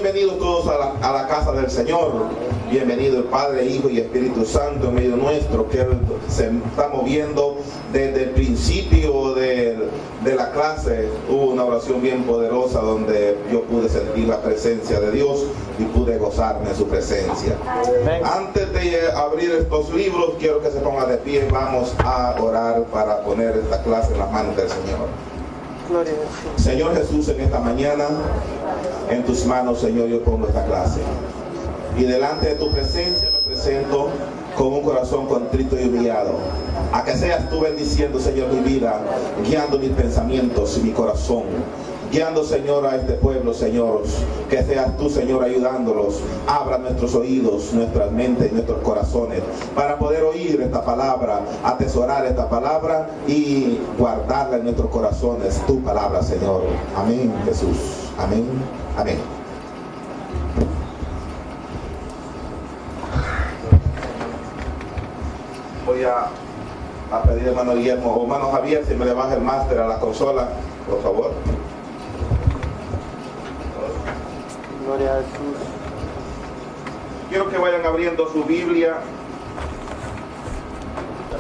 bienvenidos todos a la casa del Señor. Bienvenido el Padre, Hijo y Espíritu Santo en medio nuestro, que se está moviendo desde el principio de la clase. Hubo una oración bien poderosa donde yo pude sentir la presencia de Dios y pude gozarme de su presencia. Antes de abrir estos libros, quiero que se ponga de pie. Vamos a orar para poner esta clase en las manos del Señor. Señor Jesús, en esta mañana, en tus manos, Señor, yo pongo esta clase. Y delante de tu presencia me presento con un corazón contrito y humillado. A que seas tú bendiciendo, Señor, mi vida, guiando mis pensamientos y mi corazón. Guiando, Señor, a este pueblo, Señor. Que seas tú, Señor, ayudándolos. Abra nuestros oídos, nuestras mentes y nuestros corazones para poder oír esta palabra, atesorar esta palabra y guardarla en nuestros corazones. Tu palabra, Señor. Amén, Jesús. Amén. Amén. Voy a pedir a hermano Guillermo o hermano Javier si me le baja el máster a la consola, por favor. Gloria a Jesús. Quiero que vayan abriendo su Biblia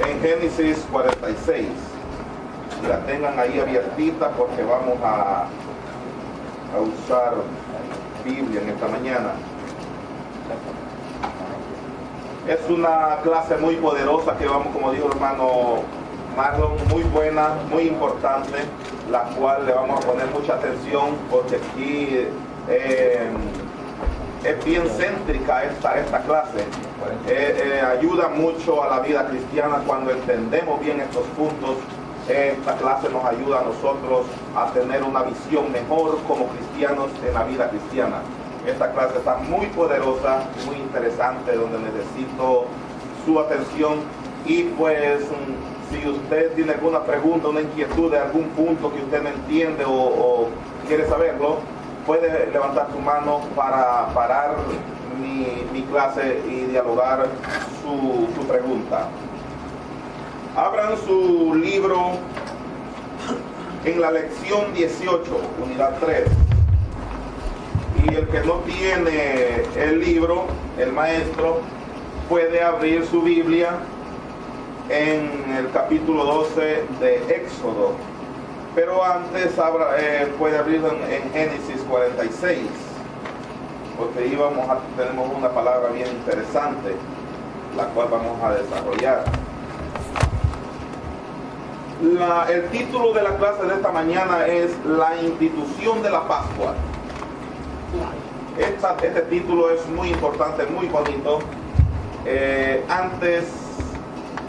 en Génesis 46. Y la tengan ahí abiertita porque vamos a usar Biblia en esta mañana. Es una clase muy poderosa que vamos, como dijo el hermano Marlon, muy buena, muy importante, la cual le vamos a poner mucha atención porque aquí es bien céntrica esta clase. Ayuda mucho a la vida cristiana cuando entendemos bien estos puntos. Esta clase nos ayuda a nosotros a tener una visión mejor como cristianos en la vida cristiana. Esta clase está muy poderosa, muy interesante, donde necesito su atención. Y pues, si usted tiene alguna pregunta, una inquietud de algún punto que usted no entiende o quiere saberlo, puede levantar su mano para parar mi clase y dialogar su pregunta. Abran su libro en la lección 18, unidad 3. Y el que no tiene el libro, el maestro, puede abrir su Biblia en el capítulo 12 de Éxodo. Pero antes puede abrirlo en Génesis 46. Porque ahí tenemos una palabra bien interesante, la cual vamos a desarrollar. El título de la clase de esta mañana es La institución de la Pascua. Este título es muy importante, muy bonito. Antes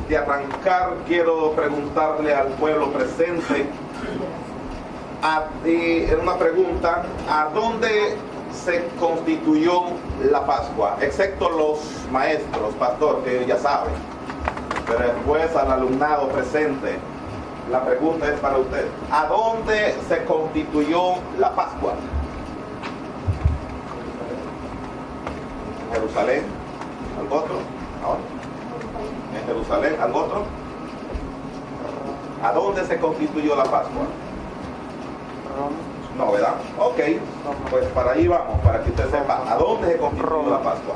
de arrancar, quiero preguntarle al pueblo presente una pregunta: ¿a dónde se constituyó la Pascua? Excepto los maestros, pastor, que ya saben. Pero después al alumnado presente, la pregunta es para usted: ¿a dónde se constituyó la Pascua? ¿Jerusalén? ¿Algo otro? ¿Ahora? ¿En Jerusalén? ¿Algo otro? ¿A dónde se constituyó la Pascua? No, ¿verdad? Ok, pues para ahí vamos, para que usted sepa a dónde se constituyó la Pascua.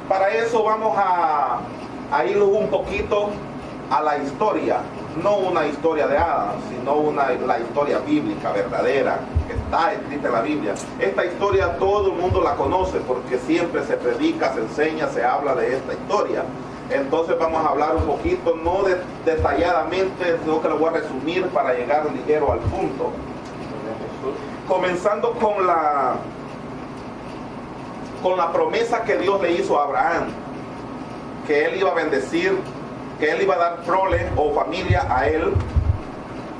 Para eso vamos a ir un poquito a la historia, no una historia de hadas, sino la historia bíblica verdadera, que está escrita en la Biblia. Esta historia todo el mundo la conoce porque siempre se predica, se enseña, se habla de esta historia. Entonces vamos a hablar un poquito, no detalladamente, sino que lo voy a resumir para llegar ligero al punto. Comenzando con la promesa que Dios le hizo a Abraham, que él iba a bendecir, que él iba a dar prole o familia a él,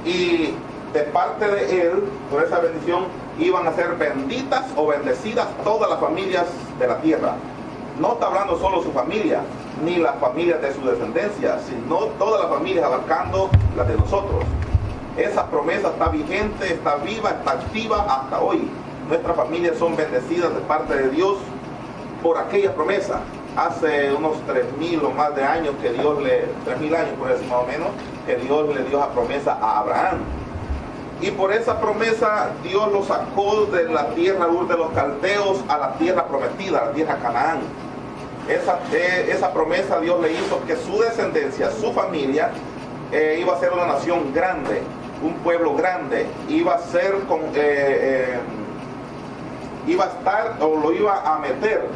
y de parte de él, por esa bendición, iban a ser benditas o bendecidas todas las familias de la tierra. No está hablando solo su familia, ni las familias de su descendencia, sino todas las familias, abarcando las de nosotros. Esa promesa está vigente, está viva, está activa hasta hoy. Nuestras familias son bendecidas de parte de Dios por aquella promesa. Hace unos 3.000 o más de años que 3.000 años por eso más o menos, que Dios le dio esa promesa a Abraham. Y por esa promesa Dios los sacó de la tierra Ur de los Caldeos a la tierra prometida, a la tierra Canaán. Esa promesa Dios le hizo que su descendencia, su familia, iba a ser una nación grande, un pueblo grande, iba a ser iba a estar, o lo iba a meter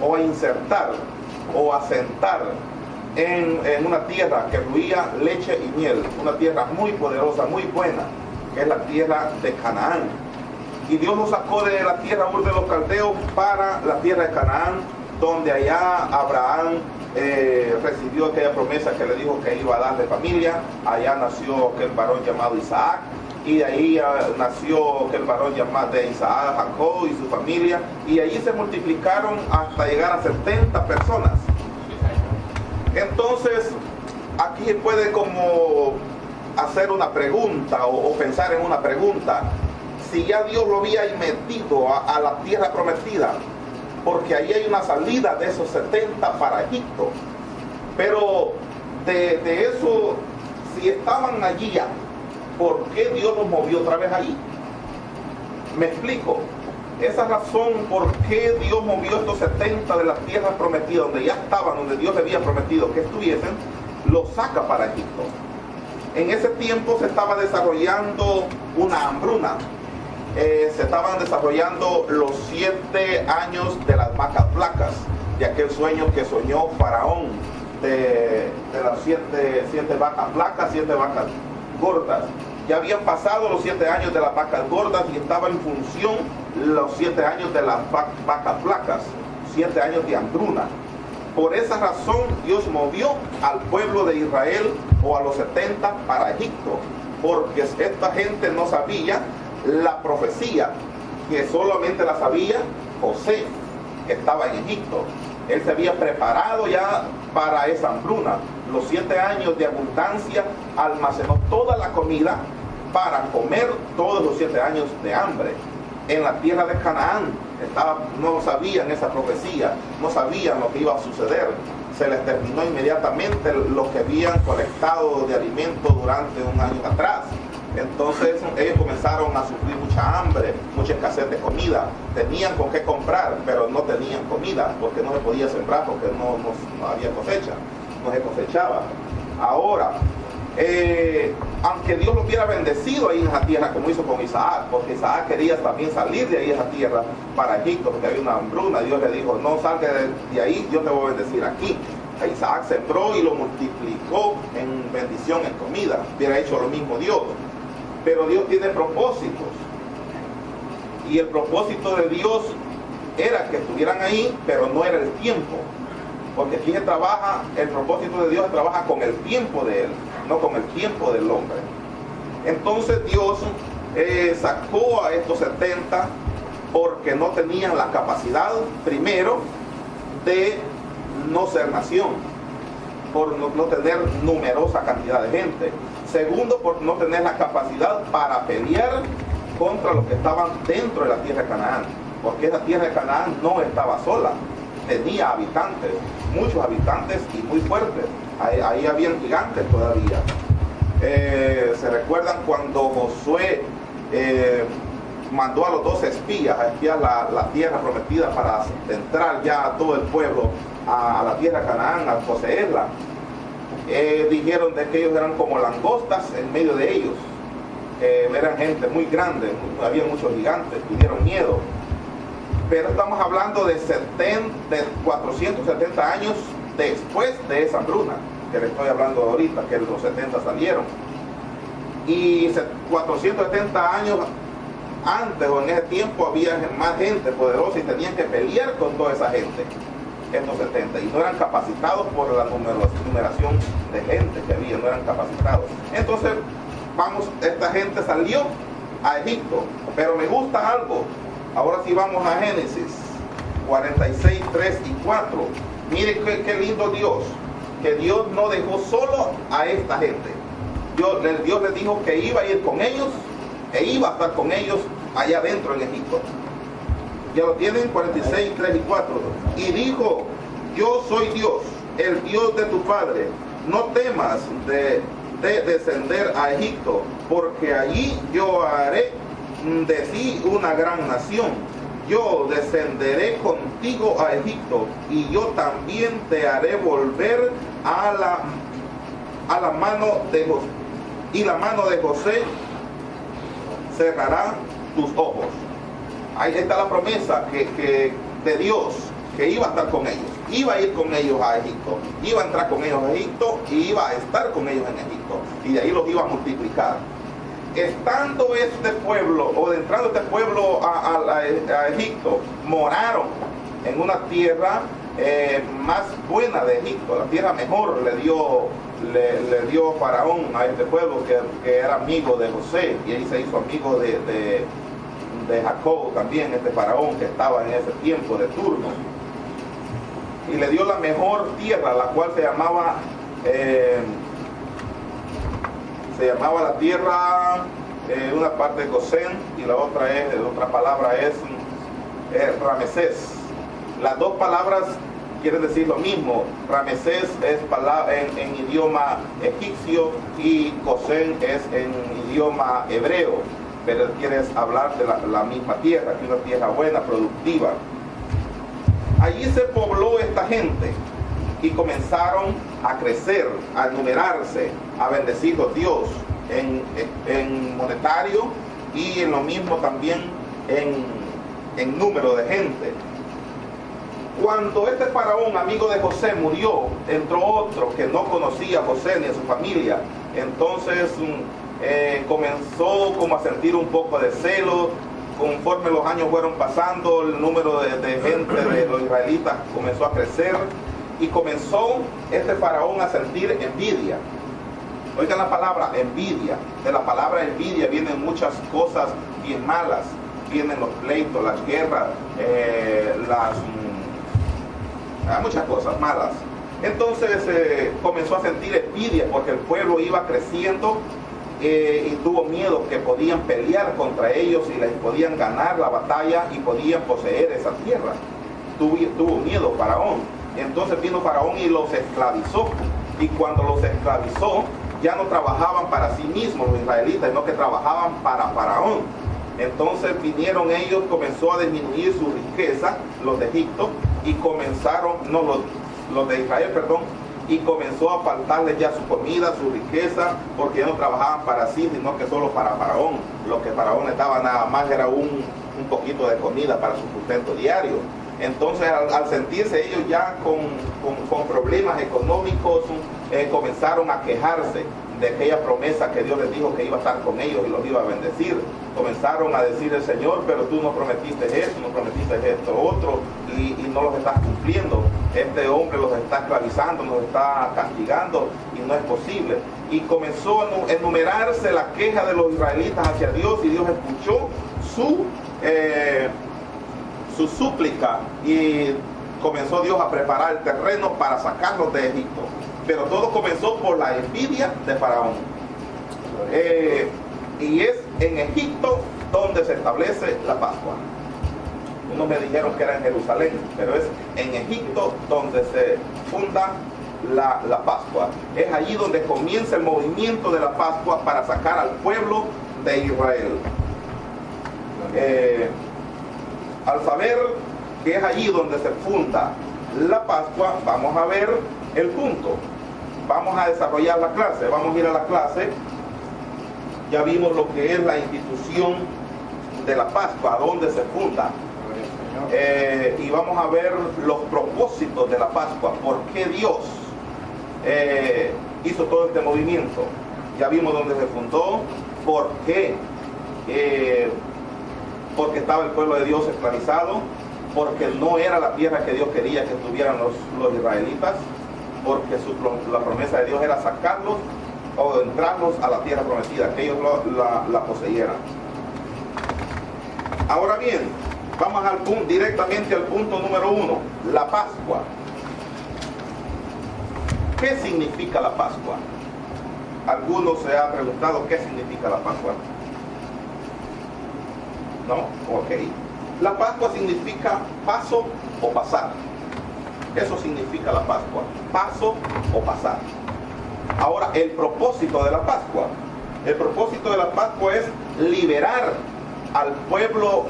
o a insertar o a sentar en una tierra que fluía leche y miel, una tierra muy poderosa, muy buena, que es la tierra de Canaán. Y Dios los sacó de la tierra Ur de los Caldeos para la tierra de Canaán, donde allá Abraham recibió aquella promesa que le dijo que iba a darle familia. Allá nació aquel varón llamado Isaac, y de ahí nació aquel varón llamado de Isaac, Jacob y su familia, y allí se multiplicaron hasta llegar a 70 personas. Entonces, aquí se puede como hacer una pregunta o pensar en una pregunta. Si ya Dios lo había metido a la tierra prometida, porque ahí hay una salida de esos 70 para Egipto. Pero de eso, si estaban allí ya, ¿por qué Dios los movió otra vez ahí? Me explico. Esa razón por qué Dios movió estos 70 de la tierra prometida, donde ya estaban, donde Dios le había prometido que estuviesen, los saca para Egipto. En ese tiempo se estaba desarrollando una hambruna. Se estaban desarrollando los 7 años de las vacas flacas, de aquel sueño que soñó Faraón, de las 7 vacas flacas, 7 vacas gordas. Ya habían pasado los 7 años de las vacas gordas y estaba en función los 7 años de las vacas flacas, 7 años de hambruna. Por esa razón Dios movió al pueblo de Israel o a los 70 para Egipto, porque esta gente no sabía la profecía, que solamente la sabía José, que estaba en Egipto. Él se había preparado ya para esa hambruna. Los 7 años de abundancia almacenó toda la comida para comer todos los 7 años de hambre. En la tierra de Canaán no sabían esa profecía, no sabían lo que iba a suceder. Se les terminó inmediatamente lo que habían colectado de alimentos durante un año atrás. Entonces ellos comenzaron a sufrir mucha hambre, mucha escasez de comida. Tenían con qué comprar, pero no tenían comida, porque no se podía sembrar, porque no había cosecha, no se cosechaba. Ahora, aunque Dios lo hubiera bendecido ahí en esa tierra, como hizo con Isaac, porque Isaac quería también salir de ahí esa tierra para Egipto, porque había una hambruna. Dios le dijo, no salga de ahí, yo te voy a bendecir aquí. Isaac sembró y lo multiplicó en bendición, en comida. Hubiera hecho lo mismo Dios. Pero Dios tiene propósitos, y el propósito de Dios era que estuvieran ahí, pero no era el tiempo, porque aquí se trabaja, el propósito de Dios se trabaja con el tiempo de Él, no con el tiempo del hombre. Entonces Dios sacó a estos 70 porque no tenían la capacidad, primero, de no ser nación, por no tener numerosa cantidad de gente. Segundo, por no tener la capacidad para pelear contra los que estaban dentro de la tierra de Canaán, porque esa tierra de Canaán no estaba sola, tenía habitantes, muchos habitantes y muy fuertes. Ahí habían gigantes todavía. Se recuerdan cuando Josué mandó a los 12 espías a espiar la tierra prometida para entrar ya a todo el pueblo a la tierra de Canaán, a poseerla. Dijeron de que ellos eran como langostas en medio de ellos. Eran gente muy grande, había muchos gigantes, tuvieron miedo. Pero estamos hablando de 470 años después de esa hambruna, que le estoy hablando ahorita, que los 70 salieron. Y 470 años antes o en ese tiempo había más gente poderosa y tenían que pelear con toda esa gente, estos 70, y no eran capacitados por la numeración de gente que había, no eran capacitados. Entonces, esta gente salió a Egipto, pero me gusta algo. Ahora sí vamos a Génesis 46, 3 y 4. Miren qué lindo Dios, que Dios no dejó solo a esta gente. Dios les dijo que iba a ir con ellos e iba a estar con ellos allá adentro en Egipto. Ya lo tienen, 46, 3 y 4. Y dijo, yo soy Dios, el Dios de tu padre. No temas de de descender a Egipto, porque allí yo haré de ti una gran nación. Yo descenderé contigo a Egipto, y yo también te haré volver a la mano de José, y la mano de José cerrará tus ojos. Ahí está la promesa de Dios, que iba a estar con ellos, iba a ir con ellos a Egipto, iba a entrar con ellos a Egipto y iba a estar con ellos en Egipto, y de ahí los iba a multiplicar. Estando este pueblo, o entrando este pueblo a Egipto, moraron en una tierra más buena de Egipto. La tierra mejor le dio Faraón a este pueblo, que era amigo de José, y ahí se hizo amigo de Jacob también, este Faraón que estaba en ese tiempo de turno, y le dio la mejor tierra, la cual se llamaba la tierra, una parte de Gosén, y la otra palabra es Ramesés. Las dos palabras quieren decir lo mismo. Ramesés es en idioma egipcio, y Gosén es en idioma hebreo, pero quieres hablar de la misma tierra, que es una tierra buena, productiva. Allí se pobló esta gente, y comenzaron a crecer, a numerarse, a bendecir a Dios en monetario, y en lo mismo también en número de gente. Cuando este faraón, amigo de José, murió, entró otro que no conocía a José ni a su familia. Entonces comenzó como a sentir un poco de celo. Conforme los años fueron pasando, el número de gente de los israelitas comenzó a crecer, y comenzó este faraón a sentir envidia. Oigan la palabra envidia. De la palabra envidia vienen muchas cosas bien malas. Vienen los pleitos, las guerras, muchas cosas malas. Entonces comenzó a sentir envidia, porque el pueblo iba creciendo, y tuvo miedo que podían pelear contra ellos y les podían ganar la batalla y podían poseer esa tierra. Tuvo miedo Faraón. Entonces vino Faraón y los esclavizó, y cuando los esclavizó ya no trabajaban para sí mismos los israelitas, sino que trabajaban para Faraón. Entonces vinieron ellos, comenzó a disminuir su riqueza, los de Egipto, y comenzaron, los de Israel, perdón, y comenzó a faltarles ya su comida, su riqueza, porque ya no trabajaban para sí, sino que solo para Faraón. Lo que Faraón les daba nada más era un poquito de comida para su sustento diario. Entonces al sentirse ellos ya con problemas económicos, comenzaron a quejarse de aquella promesa que Dios les dijo que iba a estar con ellos y los iba a bendecir. Comenzaron a decir el Señor, pero tú nos prometiste esto, nos prometiste esto otro, y no los estás cumpliendo. Este hombre los está esclavizando, nos está castigando, y no es posible. Y comenzó a enumerarse la queja de los israelitas hacia Dios, y Dios escuchó su súplica, y comenzó Dios a preparar el terreno para sacarlos de Egipto. Pero todo comenzó por la envidia de Faraón. Y es en Egipto donde se establece la Pascua. Unos me dijeron que era en Jerusalén, pero es en Egipto donde se funda la Pascua. Es allí donde comienza el movimiento de la Pascua para sacar al pueblo de Israel. Al saber que es allí donde se funda la Pascua, vamos a ver el punto. Vamos a desarrollar la clase, vamos a ir a la clase. Ya vimos lo que es la institución de la Pascua, dónde se funda. Y vamos a ver los propósitos de la Pascua, por qué Dios hizo todo este movimiento. Ya vimos dónde se fundó, por qué, porque estaba el pueblo de Dios esclavizado, porque no era la tierra que Dios quería que estuvieran los israelitas, porque la promesa de Dios era sacarlos o entrarlos a la tierra prometida, que ellos la poseyeran. Ahora bien, vamos directamente al punto número 1, la Pascua. ¿Qué significa la Pascua? ¿Alguno se ha preguntado qué significa la Pascua? ¿No? Ok. La Pascua significa paso o pasar. Eso significa la Pascua, paso o pasar. Ahora, el propósito de la Pascua. El propósito de la Pascua es liberar al pueblo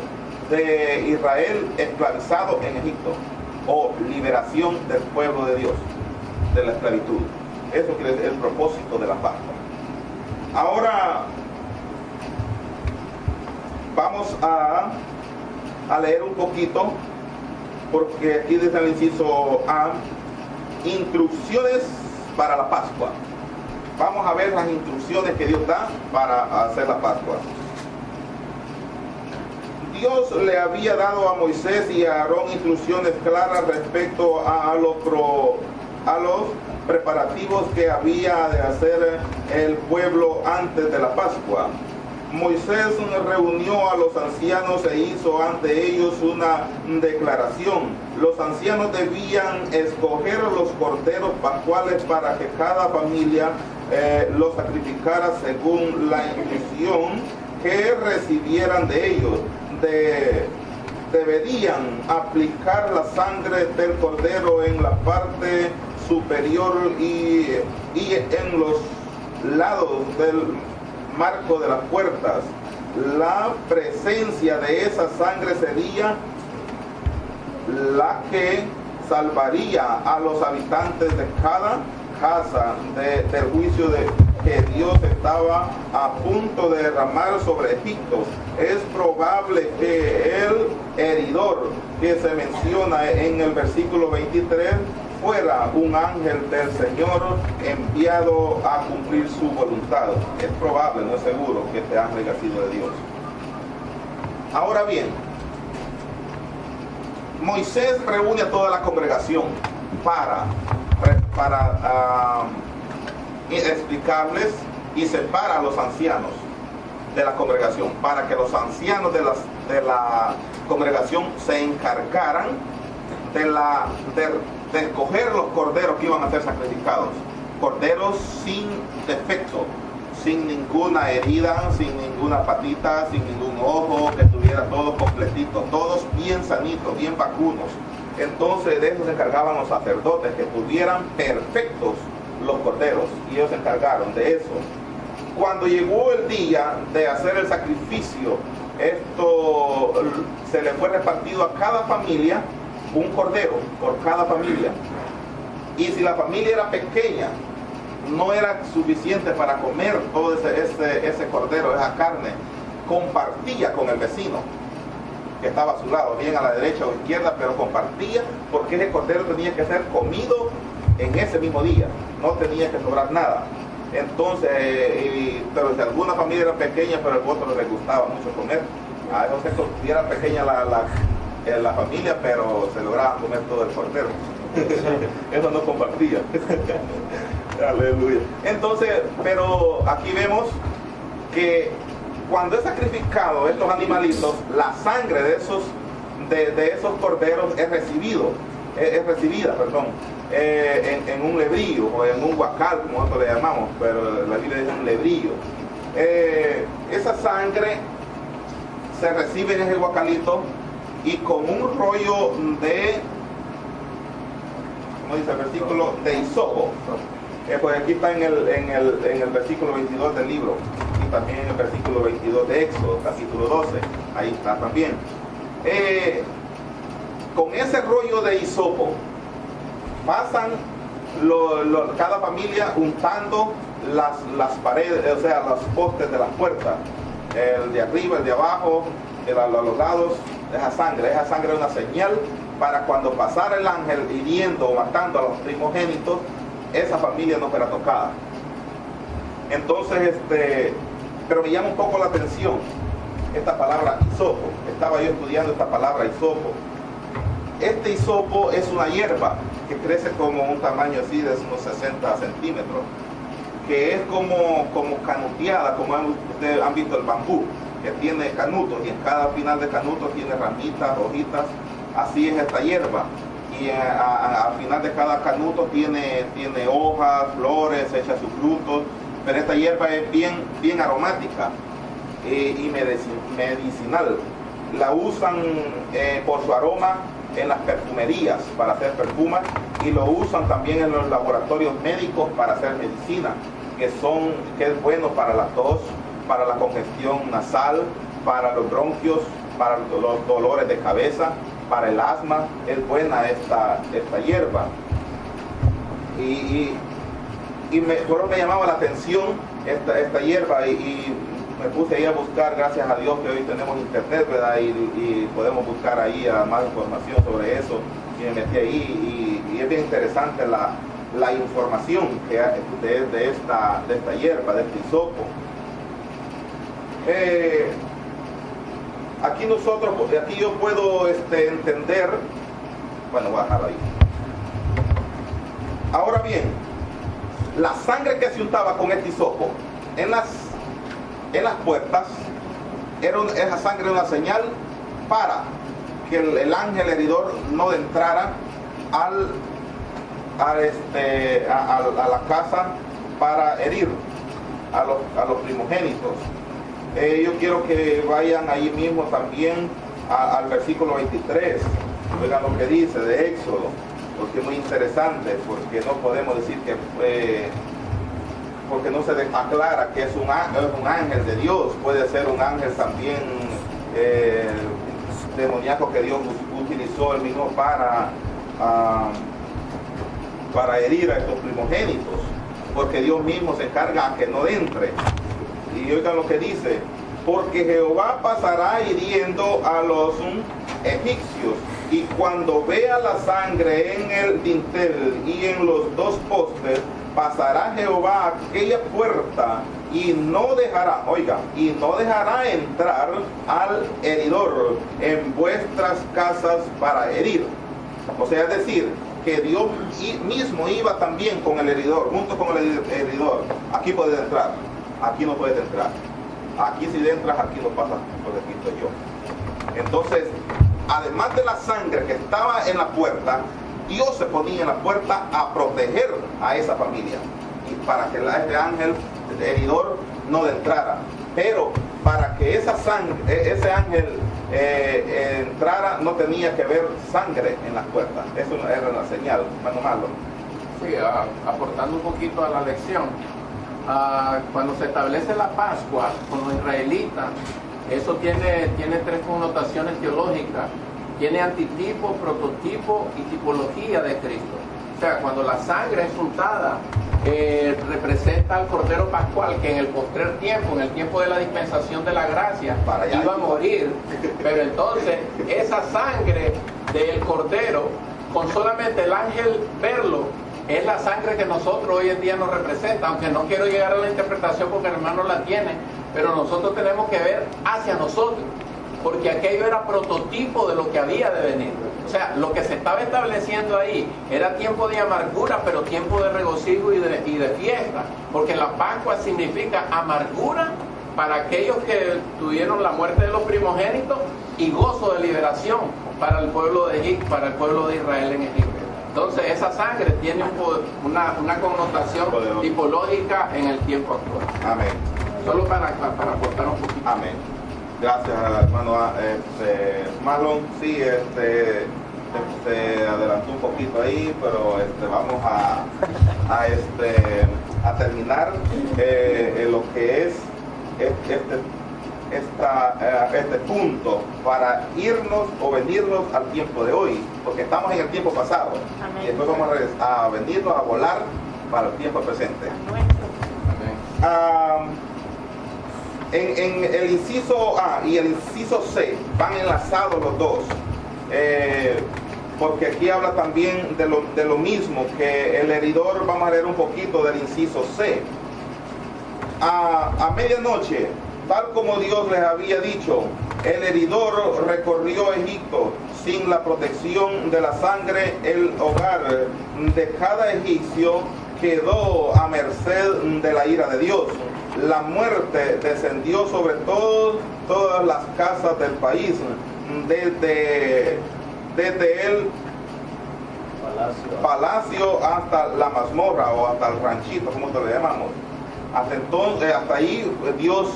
de Israel esclavizado en Egipto, o liberación del pueblo de Dios de la esclavitud. Eso es el propósito de la Pascua. Ahora vamos a leer un poquito, porque aquí dice el inciso A, instrucciones para la Pascua. Vamos a ver las instrucciones que Dios da para hacer la Pascua. Dios le había dado a Moisés y a Aarón instrucciones claras respecto a los preparativos que había de hacer el pueblo antes de la Pascua. Moisés reunió a los ancianos e hizo ante ellos una declaración. Los ancianos debían escoger los corderos pascuales para que cada familia los sacrificara según la instrucción que recibieran de ellos. Deberían aplicar la sangre del cordero en la parte superior y en los lados del marco de las puertas. La presencia de esa sangre sería la que salvaría a los habitantes de cada casa del juicio que Dios estaba a punto de derramar sobre Egipto. Es probable que el heridor que se menciona en el versículo 23 fuera un ángel del Señor enviado a cumplir su voluntad. Es probable, no es seguro, que este ángel haya sido de Dios. Ahora bien, Moisés reúne a toda la congregación para explicarles, y separa a los ancianos de la congregación para que los ancianos de la congregación se encargaran de escoger los corderos que iban a ser sacrificados. Corderos sin defecto, sin ninguna herida, sin ninguna patita, sin ningún ojo, que estuviera todo completito, todos bien sanitos, bien vacunos. Entonces de eso se encargaban los sacerdotes, que tuvieran perfectos los corderos, y ellos se encargaron de eso. Cuando llegó el día de hacer el sacrificio, esto se le fue repartido a cada familia un cordero, por cada familia. Y si la familia era pequeña, no era suficiente para comer todo ese cordero, esa carne, compartía con el vecino que estaba a su lado, bien a la derecha o izquierda, pero compartía, porque ese cordero tenía que ser comido en ese mismo día, no tenía que sobrar nada. Entonces, pero si alguna familia era pequeña, pero el otro les gustaba mucho comer, a eso si era pequeña la familia, pero se lograba comer todo el cordero. Eso no compartía. Aleluya. Entonces, pero aquí vemos que cuando es sacrificado estos animalitos, la sangre de esos corderos es recibida, en un lebrillo o en un guacal, como nosotros le llamamos, pero la Biblia dice un lebrillo. Esa sangre se recibe en ese guacalito y con un rollo de, como dice el versículo, de hisopo. Pues aquí está en el versículo 22 del libro, y también en el versículo 22 de Éxodo, capítulo 12, ahí está también. Con ese rollo de hisopo pasan cada familia untando las paredes, o sea, los postes de las puertas, el de arriba, el de abajo, a los lados. Esa sangre es una señal para cuando pasara el ángel hiriendo o matando a los primogénitos, esa familia no fuera tocada. Entonces, pero me llama un poco la atención esta palabra hisopo. Estaba yo estudiando esta palabra hisopo. Este hisopo es una hierba que crece como un tamaño así de unos 60 centímetros, que es como canuteada, como ustedes han visto el bambú, que tiene canutos, y en cada final de canuto tiene ramitas, hojitas. Así es esta hierba, y al final de cada canuto tiene hojas, flores, echa sus frutos, pero esta hierba es bien aromática y medicinal. La usan por su aroma en las perfumerías para hacer perfumes, y lo usan también en los laboratorios médicos para hacer medicina, que es bueno para la tos, para la congestión nasal, para los bronquios, para los dolores de cabeza, para el asma. Es buena esta hierba. Solo me llamaba la atención esta hierba, y me puse ahí a buscar, gracias a Dios que hoy tenemos internet, ¿verdad? Y podemos buscar ahí más información sobre eso, y me metí ahí, y es bien interesante la información que hay de esta hierba, de este hisopo. Aquí yo puedo entender, bueno, voy a dejarlo ahí. Ahora bien, la sangre que se untaba con este hisopo en las puertas, esa sangre era una señal para que el ángel heridor no entrara a la casa para herir a los primogénitos. Yo quiero que vayan ahí mismo también al versículo 23, oigan lo que dice de Éxodo, porque es muy interesante, porque no podemos decir que porque no se aclara que es un ángel de Dios. Puede ser un ángel también demoníaco que Dios utilizó el mismo para herir a estos primogénitos, porque Dios mismo se encarga a que no entre. Y oigan lo que dice: porque Jehová pasará hiriendo a los egipcios, y cuando vea la sangre en el dintel y en los dos postes, pasará Jehová aquella puerta y no dejará entrar al heridor en vuestras casas para herir. O sea, es decir, que Dios mismo iba también con el heridor, junto con el heridor. Aquí puedes entrar, aquí no puedes entrar. Aquí si entras, aquí no pasas, por aquí estoy yo. Entonces, además de la sangre que estaba en la puerta, Dios se ponía en la puerta a proteger a esa familia, y para que este ángel heridor no entrara. Pero para que ese ángel entrara, no tenía que haber sangre en las puertas. Eso era la señal, hermano Marlon. Sí, aportando un poquito a la lección, cuando se establece la Pascua con los israelitas, eso tiene tres connotaciones teológicas. Tiene antitipo, prototipo y tipología de Cristo. O sea, cuando la sangre es untada, representa al Cordero Pascual, que en el postrer tiempo, en el tiempo de la dispensación de la gracia, iba a morir. Pero entonces, esa sangre del Cordero, con solamente el ángel verlo, es la sangre que nosotros hoy en día nos representa. Aunque no quiero llegar a la interpretación porque el hermano la tiene, pero nosotros tenemos que ver hacia nosotros, porque aquello era prototipo de lo que había de venir. O sea, lo que se estaba estableciendo ahí era tiempo de amargura, pero tiempo de regocijo y de fiesta, porque la Pascua significa amargura para aquellos que tuvieron la muerte de los primogénitos y gozo de liberación para el pueblo de Egipto, para el pueblo de Israel en Egipto. Entonces esa sangre tiene una connotación tipológica en el tiempo actual. Amén. Solo para aportar un poquito. Amén. Gracias, hermano Marlon. Sí, adelantó un poquito ahí, pero vamos a terminar lo que es este punto para irnos o venirnos al tiempo de hoy, porque estamos en el tiempo pasado. Amén. Y después vamos a venirnos a volar para el tiempo presente. En el inciso A y el inciso C van enlazados los dos, porque aquí habla también de lo mismo, que el heridor. Vamos a leer un poquito del inciso C. A medianoche, tal como Dios les había dicho, el heridor recorrió Egipto. Sin la protección de la sangre, el hogar de cada egipcio quedó a merced de la ira de Dios. La muerte descendió sobre todas las casas del país, desde el palacio hasta la mazmorra, o hasta el ranchito, como te lo llamamos. Hasta ahí Dios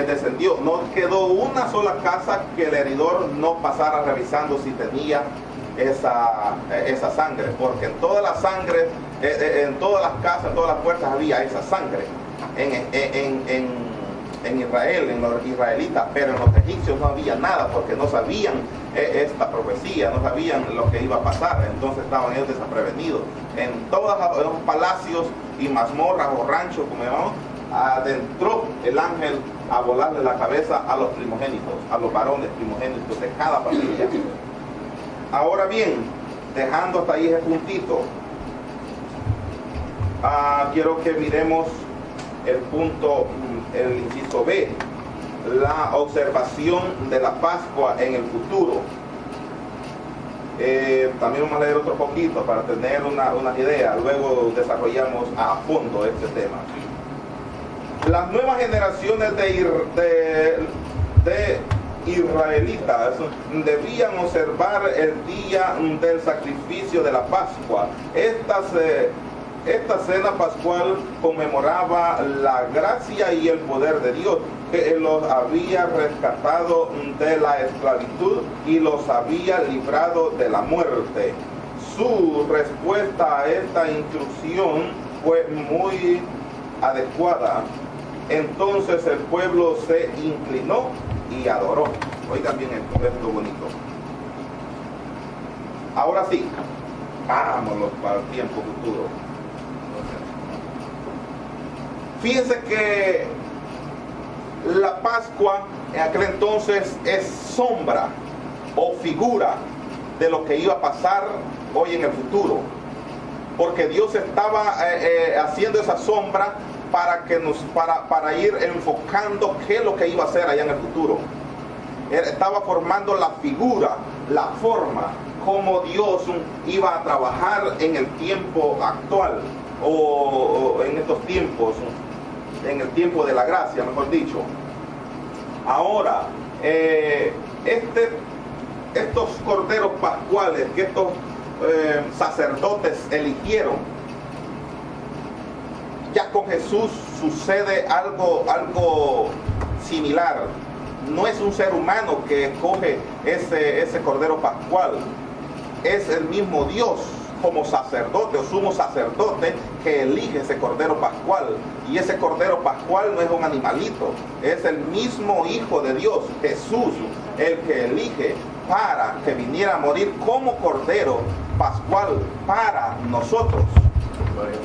descendió. No quedó una sola casa que el heridor no pasara revisando si tenía esa sangre, porque en todas las sangres, en todas las casas, en todas las puertas había esa sangre. En Israel, en los israelitas, pero en los egipcios no había nada, porque no sabían esta profecía, no sabían lo que iba a pasar, entonces estaban ellos desprevenidos. En todos los palacios y mazmorras o ranchos, como llamamos, adentró el ángel a volarle la cabeza a los primogénitos, a los varones primogénitos de cada familia. Ahora bien, dejando hasta ahí ese puntito, quiero que miremos el punto, el inciso B, la observación de la Pascua en el futuro. También vamos a leer otro poquito para tener una idea, luego desarrollamos a fondo este tema. Las nuevas generaciones de israelitas debían observar el día del sacrificio de la Pascua. Esta cena pascual conmemoraba la gracia y el poder de Dios, que los había rescatado de la esclavitud y los había librado de la muerte. Su respuesta a esta instrucción fue muy adecuada. Entonces el pueblo se inclinó y adoró. Oigan bien esto bonito. Ahora sí, vámonos para el tiempo futuro. Fíjense que la Pascua en aquel entonces es sombra o figura de lo que iba a pasar hoy en el futuro, porque Dios estaba haciendo esa sombra para ir enfocando qué es lo que iba a hacer allá en el futuro. Él estaba formando la figura, la forma, como Dios iba a trabajar en el tiempo actual, o en estos tiempos, en el tiempo de la gracia, mejor dicho. Ahora, estos corderos pascuales que estos sacerdotes eligieron, ya con Jesús sucede algo similar. No es un ser humano que escoge ese cordero pascual, es el mismo Dios como sacerdote o sumo sacerdote que elige ese cordero pascual. Y ese cordero pascual no es un animalito, es el mismo Hijo de Dios, Jesús, el que elige para que viniera a morir como cordero pascual para nosotros,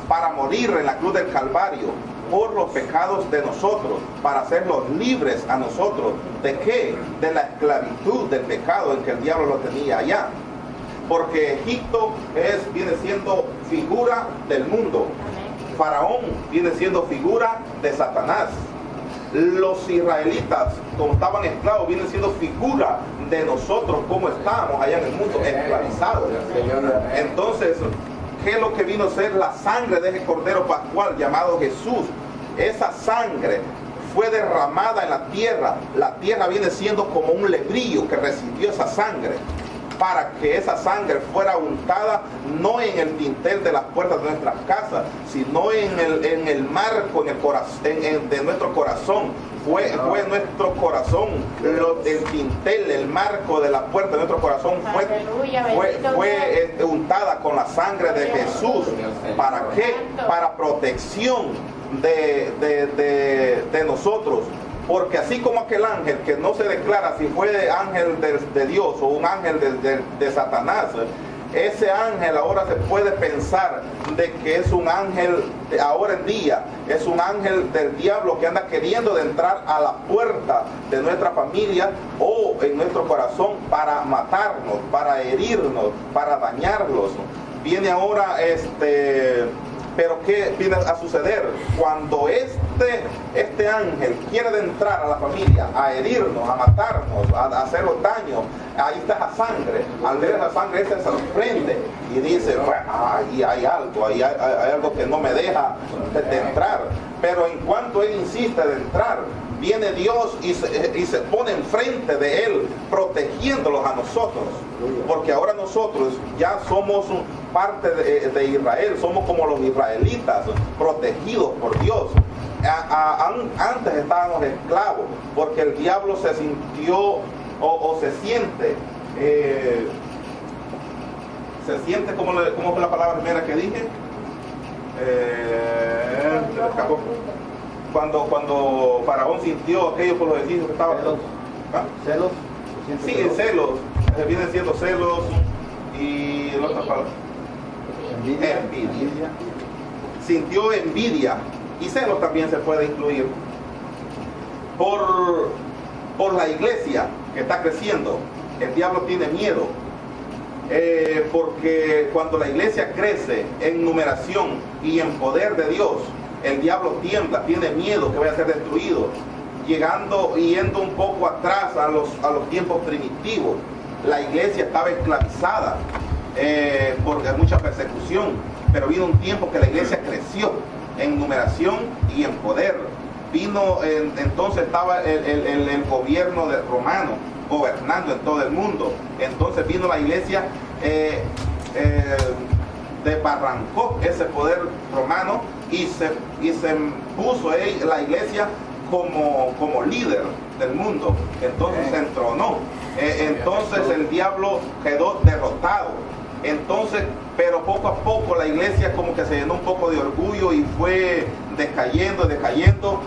para morir en la cruz del Calvario por los pecados de nosotros, para hacerlos libres a nosotros. ¿De qué? De la esclavitud del pecado en que el diablo lo tenía allá. Porque Egipto viene siendo figura del mundo. Faraón viene siendo figura de Satanás. Los israelitas, como estaban esclavos, vienen siendo figura de nosotros, como estábamos allá en el mundo, esclavizados. Entonces, ¿qué es lo que vino a ser la sangre de ese cordero pascual llamado Jesús? Esa sangre fue derramada en la tierra. La tierra viene siendo como un lebrillo que recibió esa sangre, para que esa sangre fuera untada no en el dintel de las puertas de nuestras casas, sino en el marco, en el corazón, de nuestro corazón. Fue nuestro corazón, el dintel, el marco de la puerta de nuestro corazón fue untada con la sangre de Jesús. ¿Para qué? Para protección de nosotros. Porque así como aquel ángel que no se declara si fue ángel de Dios o un ángel de Satanás, ese ángel ahora se puede pensar de que es un ángel, ahora en día, es un ángel del diablo que anda queriendo de entrar a la puerta de nuestra familia o en nuestro corazón para matarnos, para herirnos, para dañarlos. Viene ahora pero ¿qué viene a suceder? Cuando este ángel quiere de entrar a la familia, a herirnos, a matarnos, a hacernos daño, ahí está esa sangre. Al ver esa sangre, ese se sorprende y dice, ahí hay algo que no me deja de entrar. Pero en cuanto él insiste de entrar, viene Dios y se pone enfrente de él, protegiéndolos a nosotros. Porque ahora nosotros ya somos parte de Israel, somos como los israelitas, protegidos por Dios. Antes estábamos esclavos, porque el diablo se sintió o se siente se siente, ¿cómo fue la palabra primera que dije? Se me escapó. Cuando Faraón sintió aquello por los edificios que estaban. ¿Ah? ¿Celos? Sí, celos. Vienen siendo celos y la otra palabra. Envidia. Sintió envidia y celos también se puede incluir por la iglesia que está creciendo. El diablo tiene miedo porque cuando la iglesia crece en numeración y en poder de Dios, el diablo tiembla, tiene miedo que vaya a ser destruido, yendo un poco atrás a los tiempos primitivos. La iglesia estaba esclavizada porque hay mucha persecución, pero vino un tiempo que la iglesia creció en numeración y en poder. Entonces estaba el gobierno romano gobernando en todo el mundo. Entonces vino la iglesia, desbarrancó ese poder romano y se puso la iglesia como líder del mundo. Entonces se entronó. Entonces el diablo quedó derrotado. Entonces, pero poco a poco la iglesia como que se llenó un poco de orgullo y fue decayendo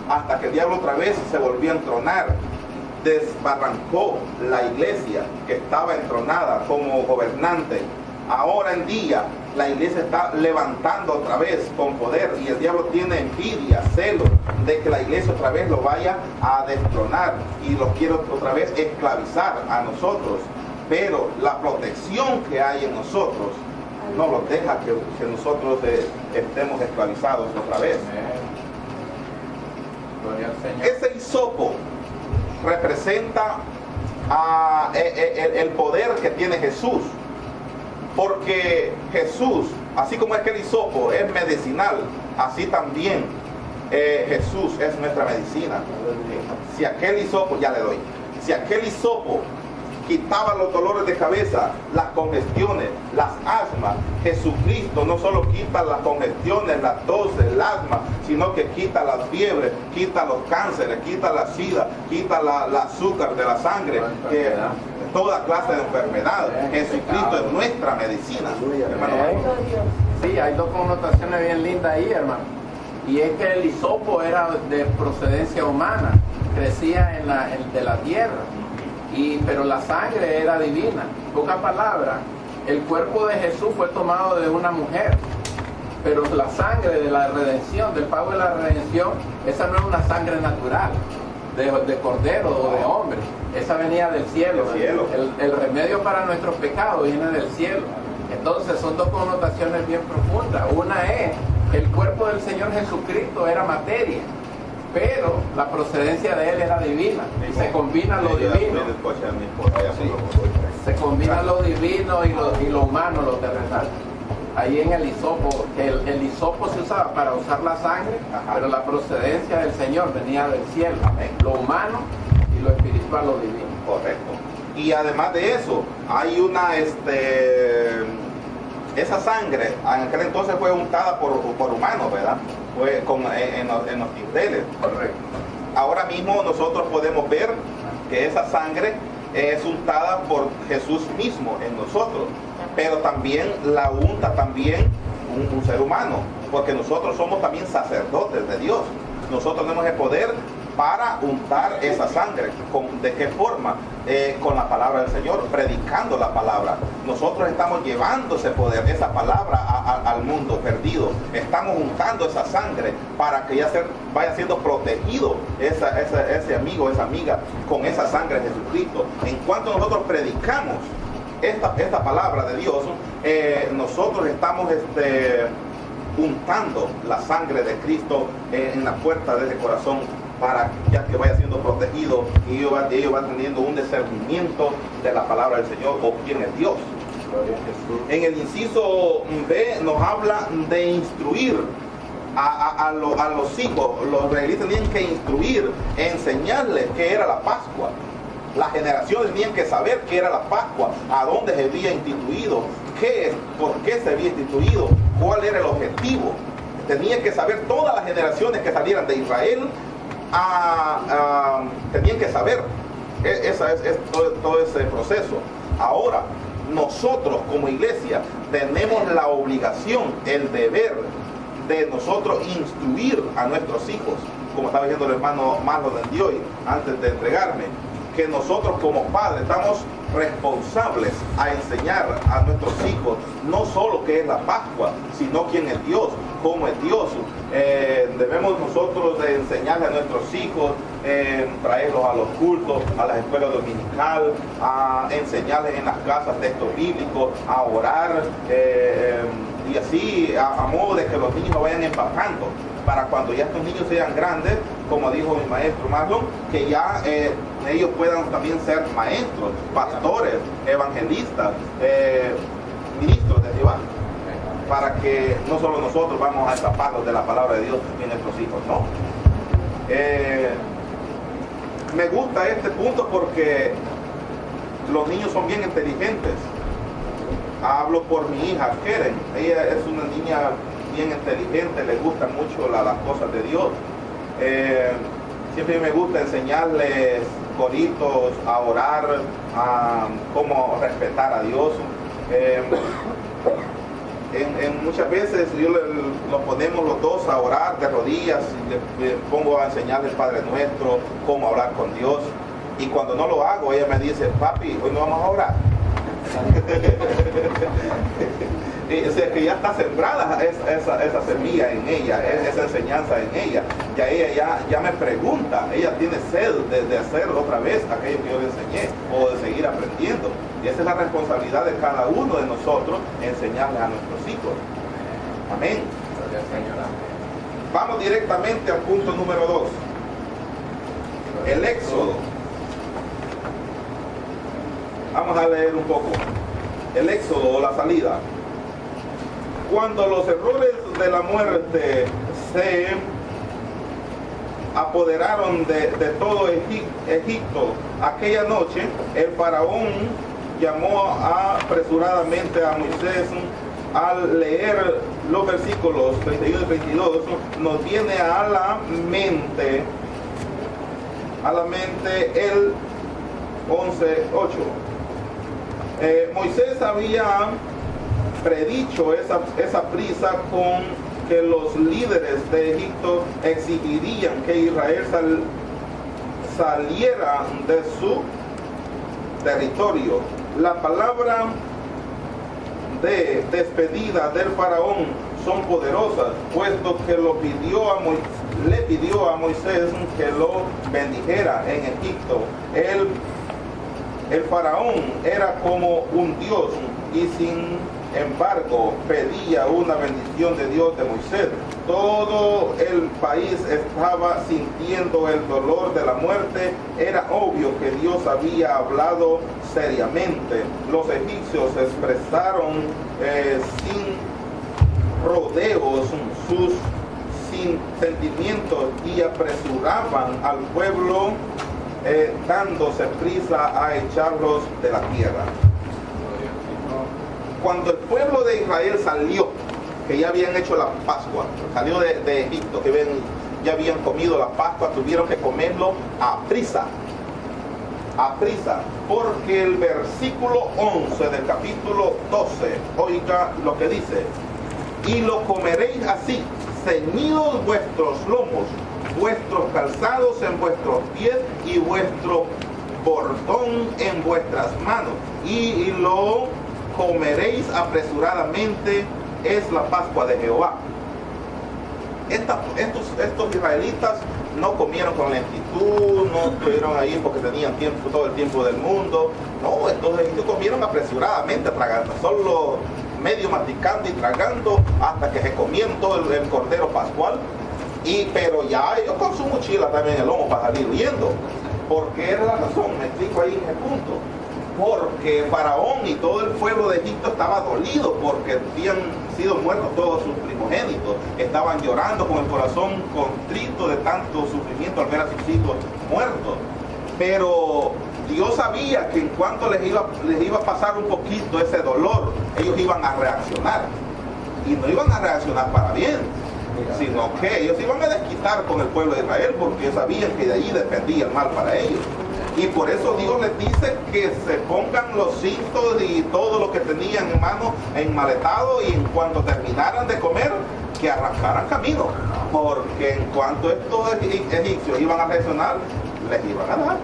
hasta que el diablo otra vez se volvió a entronar. Desbarrancó la iglesia que estaba entronada como gobernante. Ahora en día la iglesia está levantando otra vez con poder y el diablo tiene envidia, celos de que la iglesia otra vez lo vaya a destronar y lo quiere otra vez esclavizar a nosotros. Pero la protección que hay en nosotros no nos deja que nosotros estemos esclavizados otra vez. Ese hisopo representa el poder que tiene Jesús, porque Jesús, así como aquel hisopo es medicinal, así también Jesús es nuestra medicina. Si aquel hisopo, si aquel hisopo quitaba los dolores de cabeza, las congestiones, las asmas, Jesucristo no solo quita las congestiones, las tos, el asma, sino que quita las fiebres, quita los cánceres, quita la sida, quita la azúcar de la sangre, toda clase de enfermedad. Jesucristo es nuestra medicina, hermano. Sí, hay dos connotaciones bien lindas ahí, hermano. Y es que el hisopo era de procedencia humana, crecía de la tierra. Pero la sangre era divina. En pocas palabras, el cuerpo de Jesús fue tomado de una mujer, pero la sangre de la redención, del pago de la redención, esa no es una sangre natural de cordero o de hombre, esa venía del cielo. El remedio para nuestros pecados viene del cielo. Entonces son dos connotaciones bien profundas. Una es que el cuerpo del Señor Jesucristo era materia, pero la procedencia de él era divina. Se combina lo divino. Se combina lo divino y lo humano, lo terrenal. Ahí en el hisopo, el hisopo se usaba para usar la sangre, pero la procedencia del Señor venía del cielo. Lo humano y lo espiritual, lo divino. Correcto. Y además de eso, hay esa sangre, en aquel entonces fue untada por humanos, ¿verdad? Fue en los tinteles. Correcto. Ahora mismo nosotros podemos ver que esa sangre es untada por Jesús mismo en nosotros, pero también la unta también un ser humano, porque nosotros somos también sacerdotes de Dios. Nosotros tenemos el poder para untar esa sangre. ¿De qué forma? Con la palabra del Señor, predicando la palabra. Nosotros estamos llevando ese poder, esa palabra al mundo perdido. Estamos untando esa sangre para que ya vaya siendo protegido ese amigo, esa amiga, con esa sangre de Jesucristo. En cuanto nosotros predicamos esta palabra de Dios, nosotros estamos untando la sangre de Cristo en la puerta de ese corazón, para ya que vaya siendo protegido y ellos van teniendo un discernimiento de la palabra del Señor o quién es Dios. En el inciso B nos habla de instruir a los hijos. Los israelitas tenían que instruir, enseñarles qué era la Pascua. Las generaciones tenían que saber qué era la Pascua, a dónde se había instituido, por qué se había instituido, cuál era el objetivo. Tenían que saber todas las generaciones que salieran de Israel. Tenían que saber todo ese proceso. Ahora, nosotros como iglesia tenemos la obligación, el deber de nosotros instruir a nuestros hijos, como estaba diciendo el hermano Marlon de hoy antes de entregarme, que nosotros como padres estamos responsables a enseñar a nuestros hijos no solo qué es la Pascua, sino quién es Dios, cómo es Dios. Debemos nosotros de enseñarle a nuestros hijos, traerlos a los cultos, a las escuelas dominicales, a enseñarles en las casas textos bíblicos, a orar, y así a modo de que los niños lo vayan empapando, para cuando ya estos niños sean grandes, como dijo mi maestro Marlon, que ya ellos puedan también ser maestros, pastores, evangelistas, ministros de Jehová, para que no solo nosotros vamos a empaparlos de la palabra de Dios y nuestros hijos, ¿no? Me gusta este punto porque los niños son bien inteligentes. Hablo por mi hija Keren, ella es una niña bien inteligente, le gustan mucho las cosas de Dios. Siempre me gusta enseñarles coritos, a orar, a cómo respetar a Dios. Muchas veces lo ponemos los dos a orar de rodillas, y le pongo a enseñarle el Padre Nuestro, cómo hablar con Dios, y cuando no lo hago ella me dice: papi, hoy no vamos a orar. O sea que ya está sembrada esa semilla en ella, esa enseñanza en ella. Ya ella ya me pregunta, ella tiene sed de hacer otra vez aquello que yo le enseñé, o de seguir aprendiendo. Y esa es la responsabilidad de cada uno de nosotros, enseñarles a nuestros hijos. Amén. Vamos directamente al punto número 2. El Éxodo. Vamos a leer un poco. El Éxodo o la salida. Cuando los errores de la muerte se apoderaron de todo Egipto aquella noche, el faraón llamó apresuradamente a Moisés. Al leer los versículos 31 y 32 nos viene a la mente el 11:8. Moisés había predicho esa prisa con que los líderes de Egipto exigirían que Israel saliera de su territorio. La palabra de despedida del faraón son poderosas, puesto que le pidió a Moisés que lo bendijera en Egipto. El faraón era como un dios, y sin embargo pedía una bendición de Dios de Moisés. Todo el país estaba sintiendo el dolor de la muerte. Era obvio que Dios había hablado seriamente. Los egipcios expresaron sin rodeos sus sentimientos y apresuraban al pueblo, dándose prisa a echarlos de la tierra. Cuando el pueblo de Israel salió, que ya habían hecho la Pascua, salió de Egipto, que ya habían comido la Pascua, tuvieron que comerlo a prisa, porque el versículo 11 del capítulo 12, oiga lo que dice: y lo comeréis así, ceñidos vuestros lomos, vuestros calzados en vuestros pies y vuestro bordón en vuestras manos, y lo comeréis apresuradamente, es la Pascua de Jehová. Estos israelitas no comieron con lentitud, no estuvieron ahí porque tenían tiempo, todo el tiempo del mundo. No, estos comieron apresuradamente, tragando, solo medio masticando y tragando, hasta que se comieron todo el cordero pascual. Pero ya ellos con su mochila también en el lomo para salir huyendo. Porque era la razón, me explico ahí en el punto. Porque Faraón y todo el pueblo de Egipto estaba dolido porque habían sido muertos todos sus primogénitos. Estaban llorando con el corazón contrito de tanto sufrimiento al ver a sus hijos muertos. Pero Dios sabía que en cuanto les iba a pasar un poquito ese dolor, ellos iban a reaccionar. Y no iban a reaccionar para bien, sino que ellos iban a desquitar con el pueblo de Israel, porque sabían que de allí dependía el mal para ellos. Y por eso Dios les dice que se pongan los cintos y todo lo que tenían en mano enmaletado, y en cuanto terminaran de comer, que arrancaran camino. Porque en cuanto estos egipcios iban a reaccionar, les iban a dar.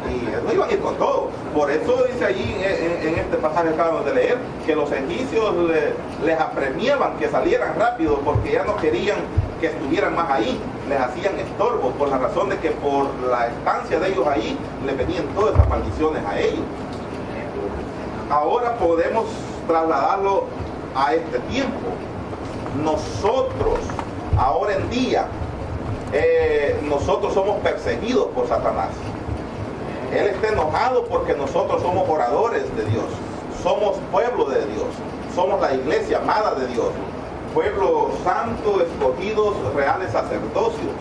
Y no iban a ir con todo. Por eso dice allí en este pasaje que acabamos de leer, que los egipcios les apremiaban que salieran rápido, porque ya no querían que estuvieran más ahí, les hacían estorbo, por la razón de que por la estancia de ellos ahí, le venían todas estas maldiciones a ellos. Ahora podemos trasladarlo a este tiempo. Nosotros, ahora en día, nosotros somos perseguidos por Satanás. Él está enojado porque nosotros somos oradores de Dios, somos pueblo de Dios, somos la iglesia amada de Dios, pueblo santo, escogidos, reales sacerdocios,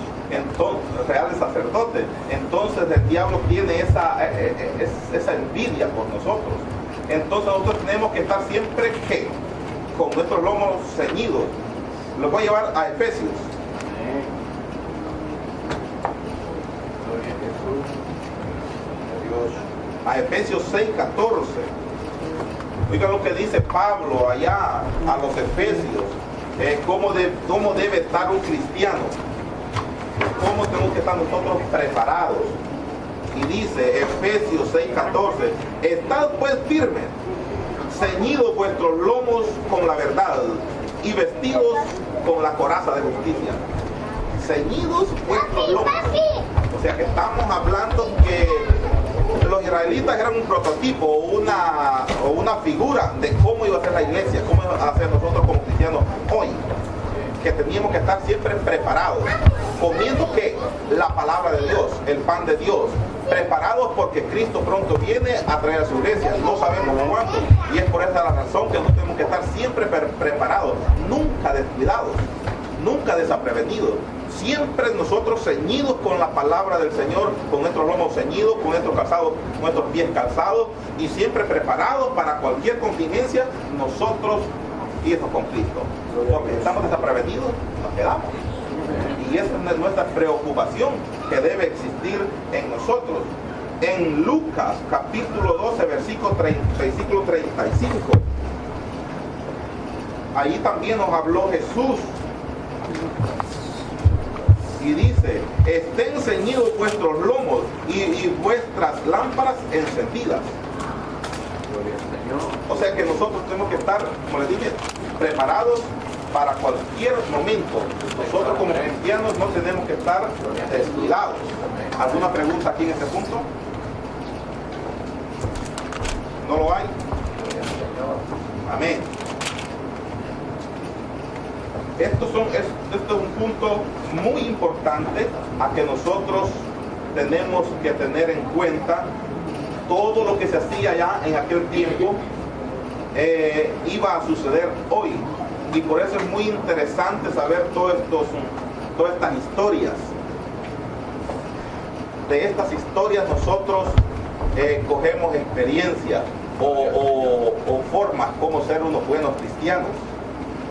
reales sacerdotes. Entonces el diablo tiene esa envidia por nosotros. Entonces nosotros tenemos que estar siempre con nuestros lomos ceñidos. Los voy a llevar a Efesios. A Efesios 6:14. Oiga lo que dice Pablo allá a los Efesios, cómo debe estar un cristiano, cómo tenemos que estar nosotros preparados. Y dice Efesios 6:14: estad pues firmes, ceñidos vuestros lomos con la verdad y vestidos con la coraza de justicia. Ceñidos vuestros lomos. O sea que estamos hablando que los israelitas eran un prototipo o una figura de cómo iba a ser la iglesia, cómo iba a ser nosotros como cristianos hoy, que teníamos que estar siempre preparados, comiendo ¿qué? La palabra de Dios, el pan de Dios, preparados porque Cristo pronto viene a traer a su iglesia, no sabemos cuándo, y es por esa la razón que nosotros tenemos que estar siempre preparados, nunca descuidados, nunca desaprevenidos. Siempre nosotros ceñidos con la palabra del Señor, con nuestros lomos ceñidos, con nuestros pies calzados, y siempre preparados para cualquier contingencia, nosotros irnos con Cristo. Porque estamos desaprevenidos, nos quedamos. Y esa es nuestra preocupación que debe existir en nosotros. En Lucas capítulo 12, versículo 35, ahí también nos habló Jesús. Y dice: estén ceñidos vuestros lomos y vuestras lámparas encendidas. O sea que nosotros tenemos que estar, como les dije, preparados para cualquier momento. Nosotros como cristianos no tenemos que estar descuidados. ¿Alguna pregunta aquí en este punto? ¿No lo hay? Amén. Esto es un punto muy importante a que nosotros tenemos que tener en cuenta. Todo lo que se hacía ya en aquel tiempo iba a suceder hoy, y por eso es muy interesante saber todas estas historias. De estas historias nosotros cogemos experiencias o formas como ser unos buenos cristianos.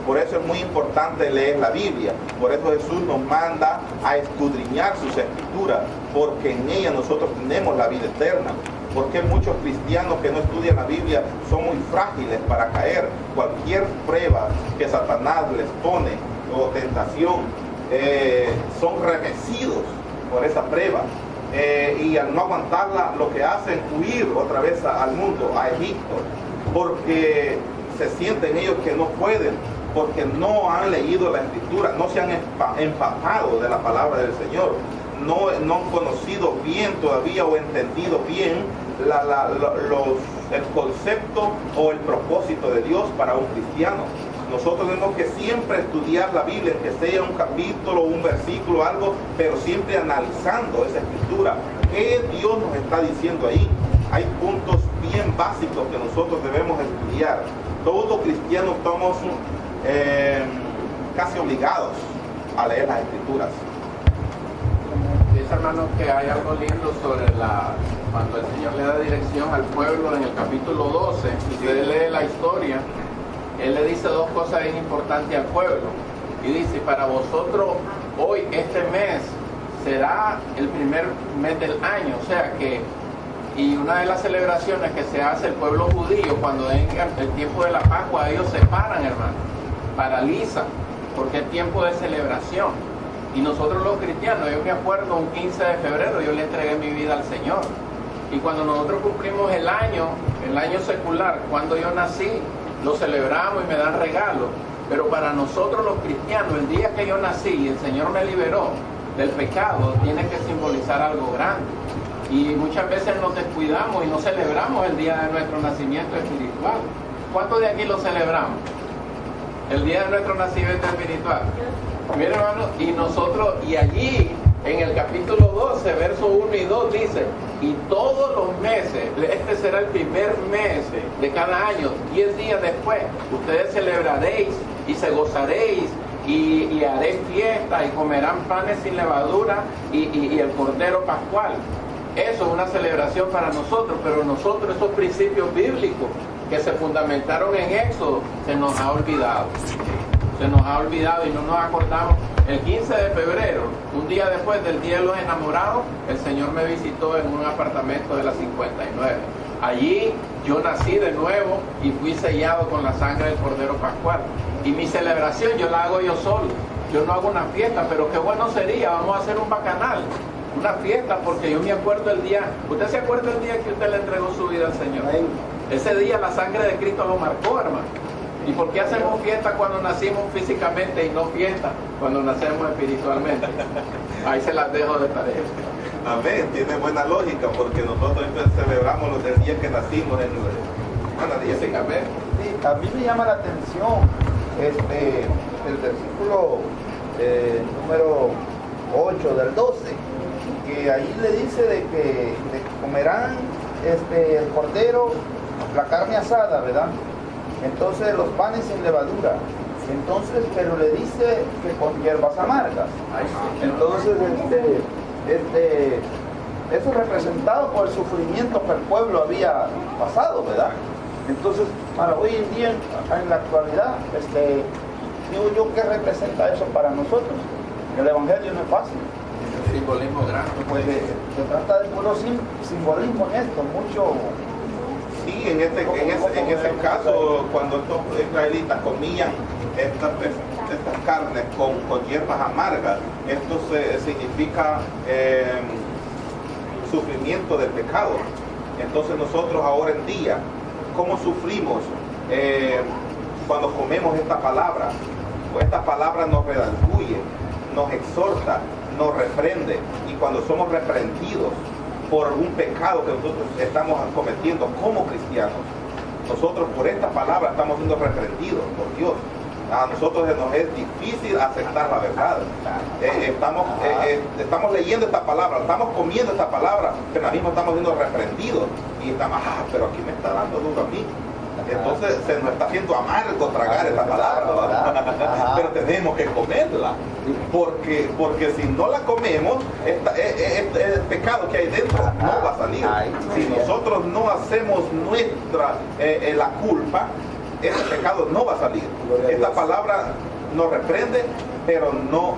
Por eso es muy importante leer la Biblia. Por eso Jesús nos manda a escudriñar sus escrituras, porque en ella nosotros tenemos la vida eterna. Porque muchos cristianos que no estudian la Biblia son muy frágiles para caer. Cualquier prueba que Satanás les pone o tentación, son remecidos por esa prueba. Y al no aguantarla, lo que hacen es huir otra vez al mundo, a Egipto, porque se sienten ellos que no pueden, porque no han leído la Escritura, no se han empapado de la palabra del Señor, no han conocido bien todavía o entendido bien el concepto o el propósito de Dios para un cristiano. Nosotros tenemos que siempre estudiar la Biblia, que sea un capítulo, un versículo, algo, pero siempre analizando esa escritura. ¿Qué Dios nos está diciendo ahí? Hay puntos bien básicos que nosotros debemos estudiar. Todo cristiano estamos casi obligados a leer las escrituras. Dice, hermano, que hay algo lindo sobre cuando el Señor le da dirección al pueblo en el capítulo 12, y usted lee la historia. Él le dice dos cosas bien importantes al pueblo. Y dice: para vosotros hoy, este mes, se da el primer mes del año, o sea que, y una de las celebraciones que se hace el pueblo judío cuando venga el tiempo de la Pascua, ellos se paran, hermano, paralizan, porque es tiempo de celebración. Y nosotros los cristianos, yo me acuerdo un 15 de febrero, yo le entregué mi vida al Señor. Y cuando nosotros cumplimos el año secular, cuando yo nací, lo celebramos y me dan regalos. Pero para nosotros los cristianos, el día que yo nací y el Señor me liberó del pecado, tiene que simbolizar algo grande. Y muchas veces nos descuidamos y no celebramos el día de nuestro nacimiento espiritual. ¿Cuántos de aquí lo celebramos? El día de nuestro nacimiento espiritual. Miren, hermano, y nosotros, y allí en el capítulo 12, versos 1 y 2 dice, y todos los meses, este será el primer mes de cada año, 10 días después, ustedes celebraréis y se gozaréis y haréis fiesta y comerán panes sin levadura y el cordero pascual. Eso es una celebración para nosotros, pero nosotros esos principios bíblicos que se fundamentaron en Éxodo se nos ha olvidado. Se nos ha olvidado y no nos acordamos. El 15 de febrero, un día después del Día de los Enamorados, el Señor me visitó en un apartamento de la 59. Allí yo nací de nuevo y fui sellado con la sangre del Cordero Pascual. Y mi celebración yo la hago yo solo. Yo no hago una fiesta, pero qué bueno sería, vamos a hacer un bacanal, una fiesta, porque yo me acuerdo el día, ¿usted se acuerda el día que usted le entregó su vida al Señor? Ese día la sangre de Cristo lo marcó, hermano. ¿Y por qué hacemos fiesta cuando nacimos físicamente y no fiesta cuando nacemos espiritualmente? Ahí se las dejo de tarea. Amén, tiene buena lógica, porque nosotros celebramos los del día que nacimos en Físicamente. Sí, a mí me llama la atención el versículo número 8 del 12, que ahí le dice de que comerán el cordero, la carne asada, ¿verdad? Entonces los panes sin levadura. Entonces, pero le dice que con hierbas amargas. Entonces, eso es representado por el sufrimiento que el pueblo había pasado, ¿verdad? Entonces, para hoy en día, en la actualidad, digo yo, ¿qué representa eso para nosotros? El evangelio no es fácil. Simbolismo grande. Pues se trata de puro simbolismo en esto, mucho. Sí, en ese caso, cuando estos israelitas comían estas carnes con hierbas amargas, esto significa sufrimiento del pecado. Entonces nosotros ahora en día, ¿cómo sufrimos cuando comemos esta palabra? Pues esta palabra nos redarguye, nos exhorta, nos reprende, y cuando somos reprendidos por un pecado que nosotros estamos cometiendo como cristianos, nosotros por esta palabra estamos siendo reprendidos por Dios. A nosotros nos es difícil aceptar la verdad. Estamos leyendo esta palabra, estamos comiendo esta palabra, pero ahora mismo estamos siendo reprendidos y estamos, pero aquí me está dando duro a mí. Entonces se nos está haciendo amargo tragar esta palabra, ¿verdad? Pero tenemos que comerla, porque si no la comemos, el pecado que hay dentro no va a salir. Si nosotros no hacemos nuestra la culpa, ese pecado no va a salir. Esta palabra nos reprende, pero no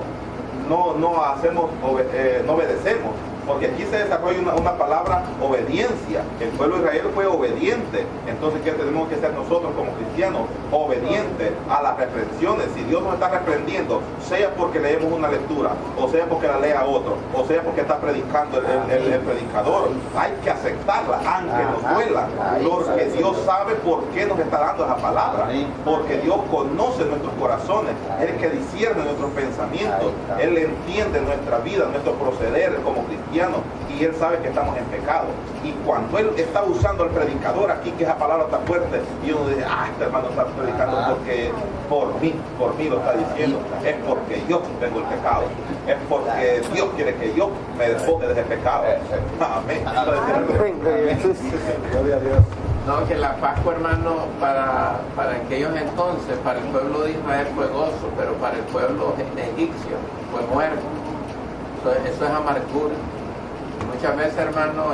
obedecemos. Porque aquí se desarrolla una palabra obediencia. El pueblo de Israel fue obediente. Entonces, ¿qué tenemos que ser nosotros como cristianos? Obedientes a las reprensiones. Si Dios nos está reprendiendo, sea porque leemos una lectura, o sea porque la lea otro, o sea porque está predicando el predicador, hay que aceptarla, aunque nos duela. Porque Dios sabe por qué nos está dando esa palabra. Porque Dios conoce nuestros corazones. Él es el que discierne nuestros pensamientos. Él entiende nuestra vida, nuestro proceder como cristianos. Y Él sabe que estamos en pecado. Y cuando Él está usando al predicador aquí, que esa palabra está fuerte, y uno dice, este hermano está predicando porque por mí lo está diciendo, es porque yo tengo el pecado, es porque Dios quiere que yo me despoje de ese pecado. Amén. Gloria a Dios. No, que la Pascua, hermano, para aquellos entonces, para el pueblo de Israel fue gozo, pero para el pueblo egipcio fue muerte. Eso es amargura. Muchas veces, hermano,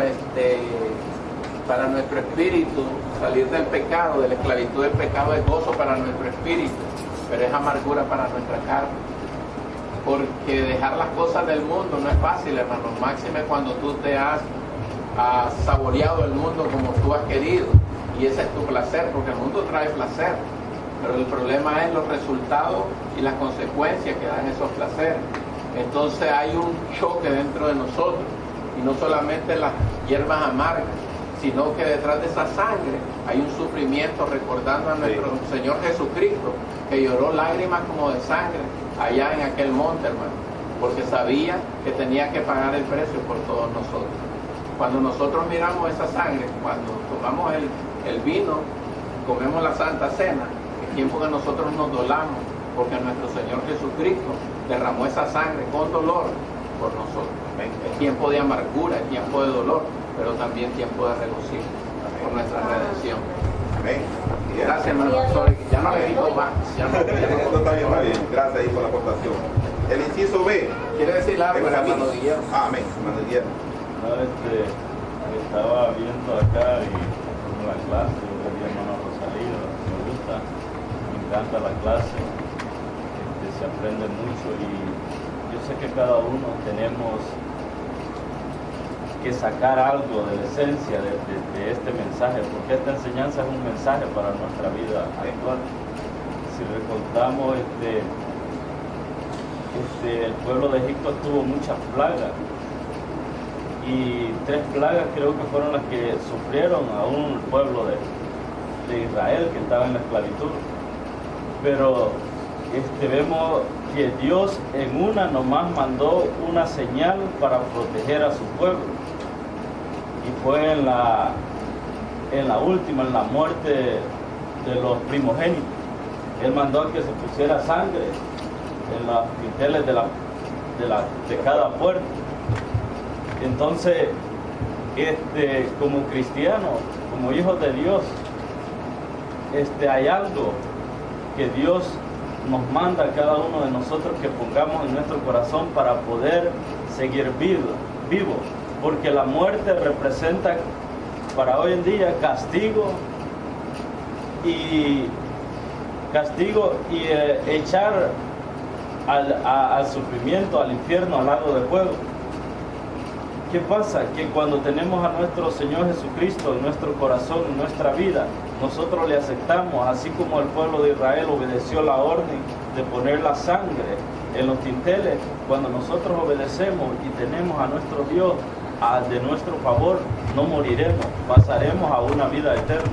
para nuestro espíritu, salir del pecado, de la esclavitud del pecado, es gozo para nuestro espíritu, pero es amargura para nuestra carne. porque dejar las cosas del mundo no es fácil, hermano. Máxime cuando tú te has saboreado el mundo como tú has querido, y ese es tu placer, porque el mundo trae placer, pero el problema es los resultados y las consecuencias que dan esos placeres. Entonces hay un choque dentro de nosotros, y no solamente las hierbas amargas, sino que detrás de esa sangre hay un sufrimiento, recordando a nuestro Señor Jesucristo, que lloró lágrimas como de sangre allá en aquel monte, hermano, porque sabía que tenía que pagar el precio por todos nosotros. Cuando nosotros miramos esa sangre, cuando tomamos el vino, comemos la Santa Cena, es tiempo que nosotros nos dolamos, porque nuestro Señor Jesucristo derramó esa sangre con dolor por nosotros. Es tiempo de amargura, es tiempo de dolor, pero también tiempo de regocijo por nuestra redención. Amén. Gracias, hermano. Sorry, ya no le digo más. Esto está bien. Gracias ahí por la aportación. El inciso B. ¿Quiere decir algo, hermano Guillermo? Amén, hermano Guillermo. No, estaba viendo acá y en la clase, yo le di a hermano Rosalía, me gusta, me encanta la clase, se aprende mucho, y yo sé que cada uno tenemos que sacar algo de la esencia de este mensaje, porque esta enseñanza es un mensaje para nuestra vida actual. Si recordamos, el pueblo de Egipto tuvo muchas plagas, y 3 plagas creo que fueron las que sufrieron aún el pueblo de Israel, que estaba en la esclavitud. Pero vemos que Dios en una nomás mandó una señal para proteger a su pueblo, y fue en la última, en la muerte de los primogénitos. Él mandó a que se pusiera sangre en los dinteles de cada puerta. Entonces, como cristianos, como hijos de Dios, hay algo que Dios nos manda a cada uno de nosotros que pongamos en nuestro corazón para poder seguir vivos, porque la muerte representa para hoy en día castigo y echar al sufrimiento, al infierno, al lago de fuego. ¿Qué pasa? Que cuando tenemos a nuestro Señor Jesucristo en nuestro corazón, en nuestra vida, nosotros le aceptamos, así como el pueblo de Israel obedeció la orden de poner la sangre en los dinteles. Cuando nosotros obedecemos y tenemos a nuestro Dios de nuestro favor, no moriremos, pasaremos a una vida eterna.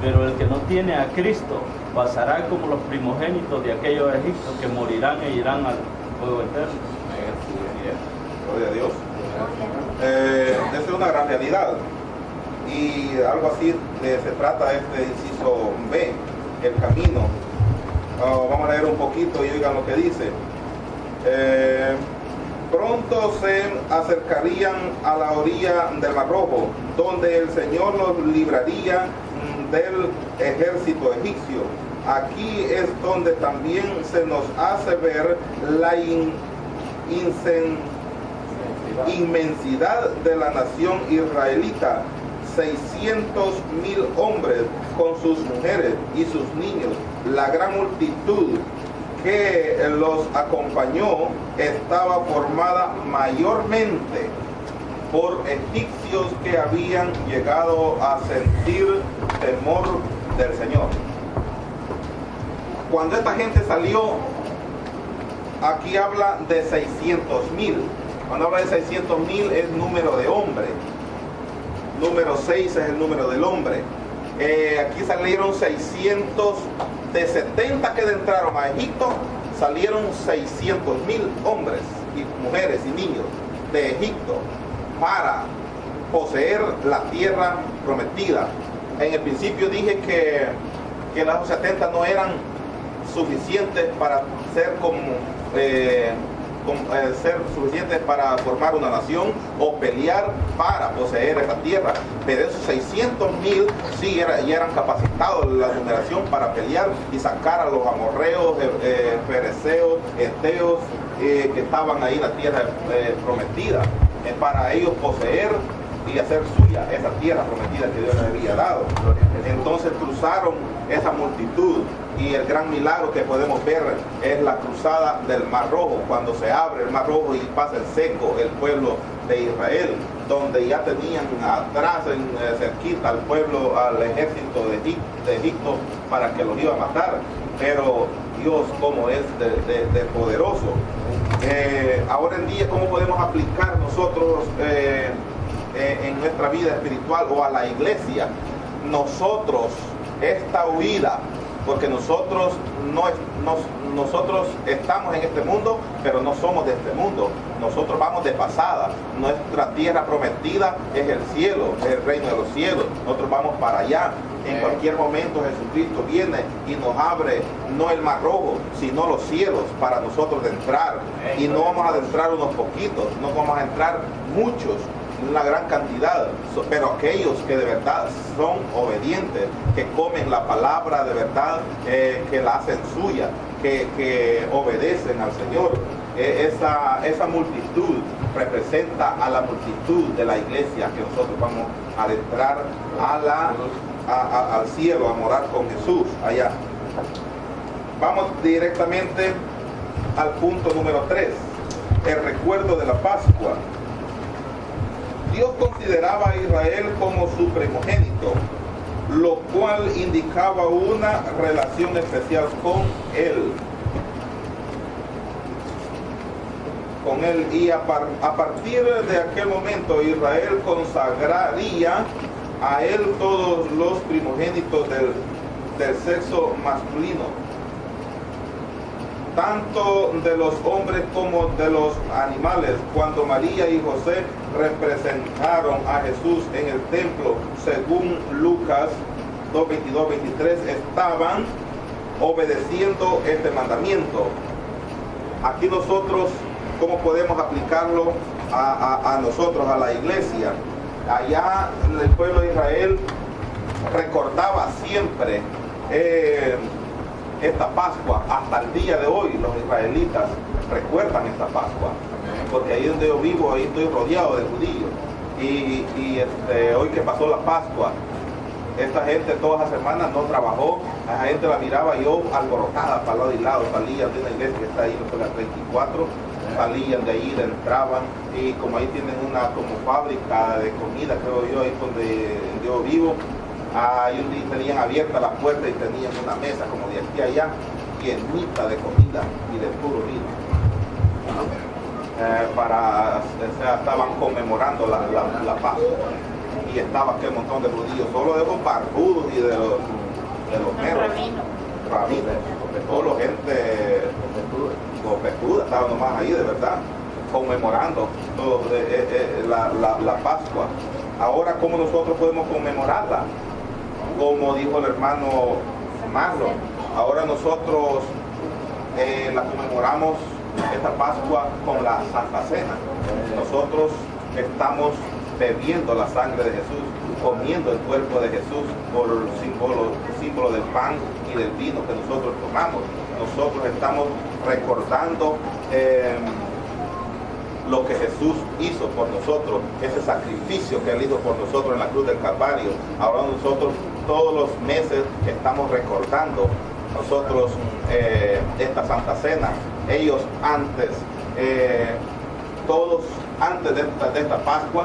Pero el que no tiene a Cristo pasará como los primogénitos de aquellos egipcios, que morirán e irán al fuego eterno. Gloria a Dios. Esa es una gran realidad, y algo así se trata este inciso B, el camino. Vamos a leer un poquito y oigan lo que dice. Pronto se acercarían a la orilla del Mar Rojo, donde el Señor los libraría del ejército egipcio. Aquí es donde también se nos hace ver la inmensidad de la nación israelita. 600,000 hombres con sus mujeres y sus niños. La gran multitud que los acompañó estaba formada mayormente por egipcios que habían llegado a sentir temor del Señor. Cuando esta gente salió, aquí habla de 600,000. Cuando habla de 600,000 es número de hombre. Número 6 es el número del hombre. Aquí salieron 600, de 70 que entraron a Egipto, salieron 600,000 hombres y mujeres y niños de Egipto para poseer la tierra prometida. En el principio dije que los 70 no eran suficientes para ser ser suficientes para formar una nación o pelear para poseer esa tierra, pero esos 600,000 sí ya eran capacitados la generación para pelear y sacar a los amorreos, fereceos, eteos que estaban ahí en la tierra prometida, para ellos poseer y hacer suya esa tierra prometida que Dios les había dado. Entonces cruzaron esa multitud y el gran milagro que podemos ver es la cruzada del Mar Rojo, cuando se abre el Mar Rojo y pasa en seco el pueblo de Israel, donde ya tenían atrás cerquita al pueblo, al ejército de Egipto para que los iba a matar. Pero Dios como es de poderoso. Ahora en día, ¿cómo podemos aplicar nosotros en nuestra vida espiritual o a la iglesia? Nosotros, esta huida, porque nosotros nosotros estamos en este mundo, pero no somos de este mundo. Nosotros vamos de pasada. Nuestra tierra prometida es el cielo, es el reino de los cielos. Nosotros vamos para allá. En cualquier momento Jesucristo viene y nos abre no el Mar Rojo, sino los cielos para nosotros de entrar. Y no vamos a entrar unos poquitos, no vamos a entrar muchos, una gran cantidad, pero aquellos que de verdad son obedientes, que comen la palabra de verdad, que la hacen suya, que obedecen al Señor. Esa multitud representa a la multitud de la iglesia que nosotros vamos a entrar al cielo, a morar con Jesús allá. Vamos directamente al punto número 3, el recuerdo de la Pascua. Dios consideraba a Israel como su primogénito, lo cual indicaba una relación especial con él. Y a partir de aquel momento Israel consagraría a él todos los primogénitos del sexo masculino, tanto de los hombres como de los animales. Cuando María y José representaron a Jesús en el templo, según Lucas 2:22-23, estaban obedeciendo este mandamiento. Aquí nosotros, ¿cómo podemos aplicarlo a nosotros, a la iglesia? Allá el pueblo de Israel recordaba siempre esta Pascua. Hasta el día de hoy los israelitas recuerdan esta Pascua, porque ahí donde yo vivo, ahí estoy rodeado de judíos. Y hoy que pasó la Pascua, esta gente todas las semanas no trabajó, a esa gente la miraba yo alborotada para lado y lado, salían de una iglesia que está ahí, no sé, la 34, salían de ahí, entraban, y como ahí tienen una como fábrica de comida, creo yo, ahí donde yo vivo, ahí tenían abierta la puerta y tenían una mesa como de aquí a allá, llenita de comida y de puro vino. Estaban conmemorando la Pascua, y estaba aquel montón de judíos, solo de los barbudos y de los meros rabinos, porque toda la gente copetuda estaba nomás ahí, de verdad, conmemorando la Pascua. Ahora, ¿cómo nosotros podemos conmemorarla? Como dijo el hermano Marlon, ahora nosotros la conmemoramos esta Pascua con la Santa Cena. Nosotros estamos bebiendo la sangre de Jesús, comiendo el cuerpo de Jesús por el símbolo del pan y del vino que nosotros tomamos. Nosotros estamos recordando lo que Jesús hizo por nosotros, ese sacrificio que Él hizo por nosotros en la cruz del Calvario. Ahora nosotros todos los meses estamos recordando nosotros esta Santa Cena. Ellos antes, todos antes de esta Pascua,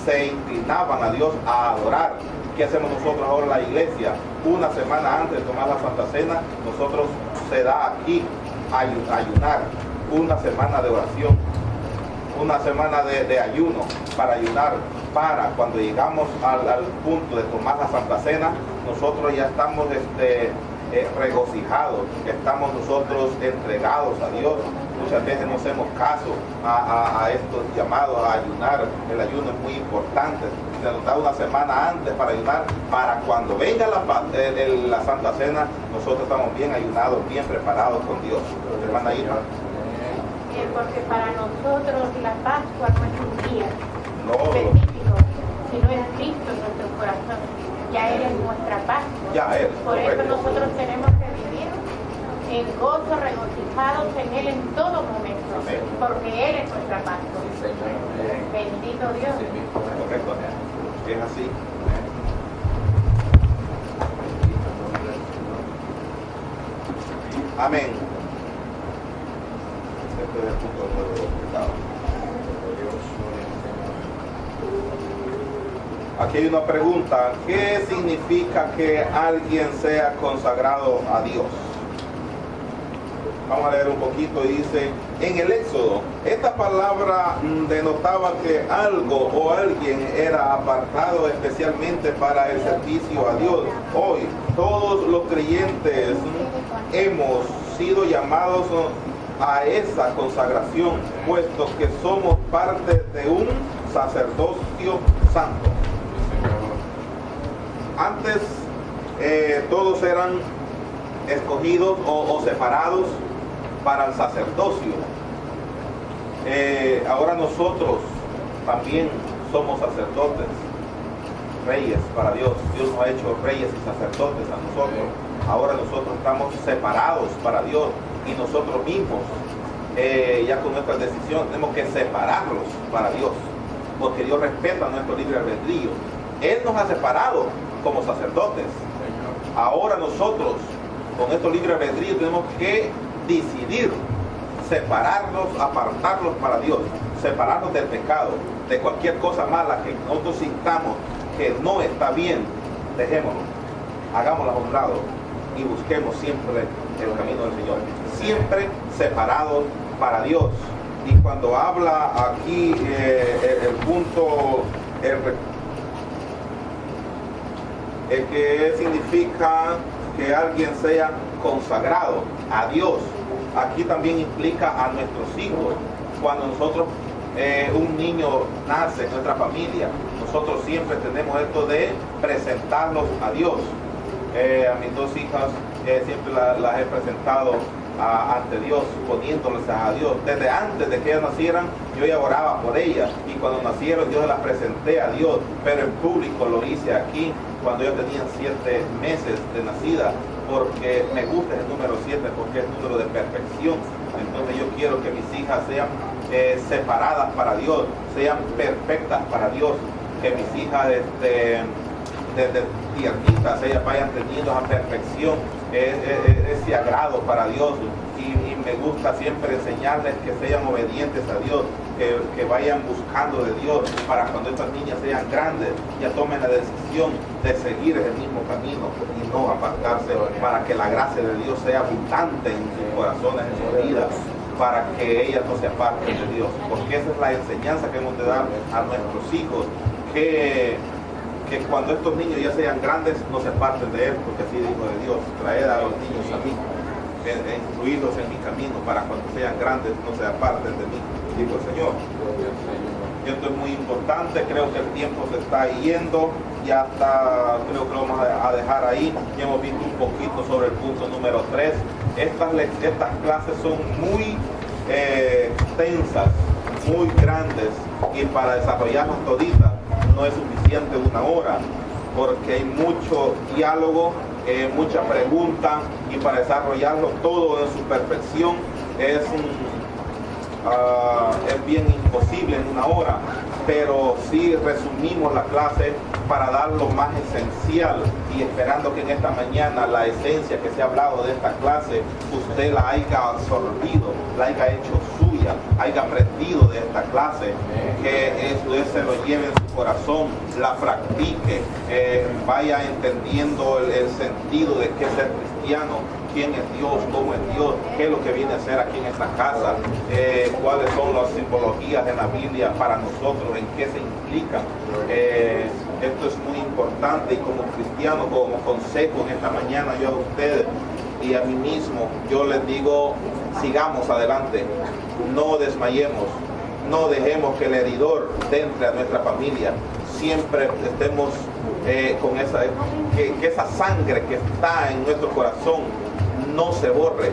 se inclinaban a Dios a adorar. ¿Qué hacemos nosotros ahora en la iglesia? Una semana antes de tomar la Santa Cena, nosotros se da aquí ayunar, una semana de oración, una semana de ayuno para ayunar, para cuando llegamos al punto de tomar la Santa Cena, nosotros ya estamos regocijados, estamos nosotros entregados a Dios. Muchas veces no hacemos caso a estos llamados a ayunar. El ayuno es muy importante. Se nos da una semana antes para ayunar, para cuando venga la Santa Cena, nosotros estamos bien ayunados, bien preparados con Dios. Hermana Irma. Porque para nosotros la Pascua no es un día específico, sino es Cristo en nuestro corazón. Ya Él es nuestra Pascua. Ya Él. Por eso nosotros tenemos que vivir en gozo, regocijados en Él en todo momento. Amén. Porque Él es nuestra Pascua. Bendito Dios. Correcto. Es así. Amén. Este es el punto número 2 que estaba. Aquí hay una pregunta. ¿Qué significa que alguien sea consagrado a Dios? Vamos a leer un poquito y dice, en el Éxodo, esta palabra denotaba que algo o alguien era apartado especialmente para el servicio a Dios. Hoy, todos los creyentes hemos sido llamados a esa consagración, puesto que somos parte de un sacerdocio santo. Antes todos eran escogidos o separados para el sacerdocio. Ahora nosotros también somos sacerdotes, reyes para Dios. Dios nos ha hecho reyes y sacerdotes a nosotros. Ahora nosotros estamos separados para Dios y nosotros mismos, ya con nuestra decisión, tenemos que separarlos para Dios, porque Dios respeta nuestro libre albedrío. Él nos ha separado como sacerdotes. Ahora nosotros, con nuestro libre albedrío, tenemos que decidir separarnos, apartarnos para Dios, separarnos del pecado, de cualquier cosa mala que nosotros sintamos que no está bien. Dejémoslo, hagámoslo a un lado y busquemos siempre el camino del Señor, siempre separados para Dios. Y cuando habla aquí el punto que significa que alguien sea consagrado a Dios, aquí también implica a nuestros hijos. Cuando nosotros, un niño nace en nuestra familia, nosotros siempre tenemos esto de presentarlos a Dios. A mis dos hijas siempre las he presentado ante Dios, poniéndoles a Dios. Desde antes de que ellas nacieran, yo ya oraba por ellas, y cuando nacieron yo las presenté a Dios, pero en público lo hice aquí cuando ellas tenían 7 meses de nacida, porque me gusta el número 7, porque es el número de perfección. Entonces yo quiero que mis hijas sean separadas para Dios, sean perfectas para Dios, que mis hijas desde tiernitas ellas vayan teniendo esa perfección, ese agrado para Dios. Y me gusta siempre enseñarles que sean obedientes a Dios, que vayan buscando de Dios, para cuando estas niñas sean grandes ya tomen la decisión de seguir el mismo camino y no apartarse, para que la gracia de Dios sea abundante en sus corazones, en sus vidas, para que ellas no se aparten de Dios, porque esa es la enseñanza que hemos de dar a nuestros hijos, que cuando estos niños ya sean grandes no se aparten de Él, porque así dijo de Dios, traed a los niños a mí, incluirlos en mi camino, para cuando sean grandes no se aparten de mí, dijo el Señor. Esto es muy importante. Creo que el tiempo se está yendo, ya está, creo que lo vamos a dejar ahí. Ya hemos visto un poquito sobre el punto número 3. Estas clases son muy extensas, muy grandes, y para desarrollarlas toditas no es suficiente 1 hora, porque hay mucho diálogo, mucha pregunta, y para desarrollarlo todo en su perfección es bien imposible en 1 hora. Pero si resumimos la clase para dar lo más esencial, y esperando que en esta mañana la esencia que se ha hablado de esta clase usted la haya absorbido, la haya hecho suya, haya aprendido de esta clase, que usted se lo lleve en su corazón, la practique, vaya entendiendo el sentido de qué es ser cristiano, quién es Dios, cómo es Dios, qué es lo que viene a hacer aquí en esta casa, cuáles son las simbologías de la Biblia para nosotros, en qué se implica. Esto es muy importante, y como cristiano, como consejo en esta mañana, yo a ustedes y a mí mismo, yo les digo, sigamos adelante, no desmayemos, no dejemos que el heridor entre a nuestra familia, siempre estemos con que esa sangre que está en nuestro corazón no se borre,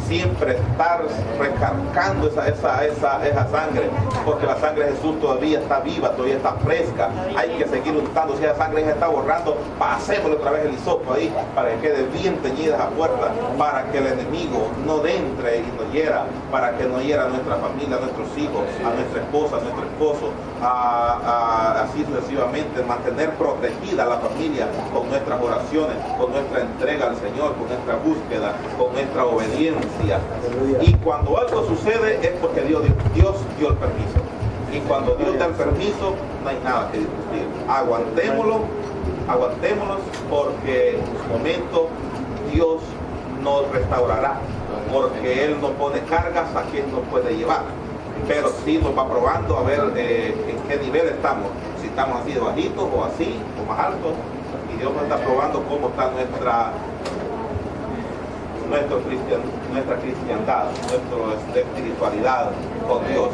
siempre estar recargando esa sangre, porque la sangre de Jesús todavía está viva, todavía está fresca. Hay que seguir untando. Si esa sangre se está borrando, pasémosle otra vez el hisopo ahí para que quede bien teñida esa puerta, para que el enemigo no entre y nos hiera, para que no hiera a nuestra familia, a nuestros hijos, a nuestra esposa, a nuestro esposo, así sucesivamente. Mantener protegida a la familia con nuestras oraciones, con nuestra entrega al Señor, con nuestra búsqueda, con nuestra obediencia. Y cuando algo sucede es porque Dios dio el permiso. Y cuando Dios da el permiso, no hay nada que discutir. Aguantémonos, porque en su momento Dios nos restaurará, porque Él nos pone cargas a quien nos puede llevar. Pero sí nos va probando a ver en qué nivel estamos, si estamos así de bajitos o así, o más altos, y Dios nos está probando cómo está nuestra cristiandad, nuestra espiritualidad con Dios.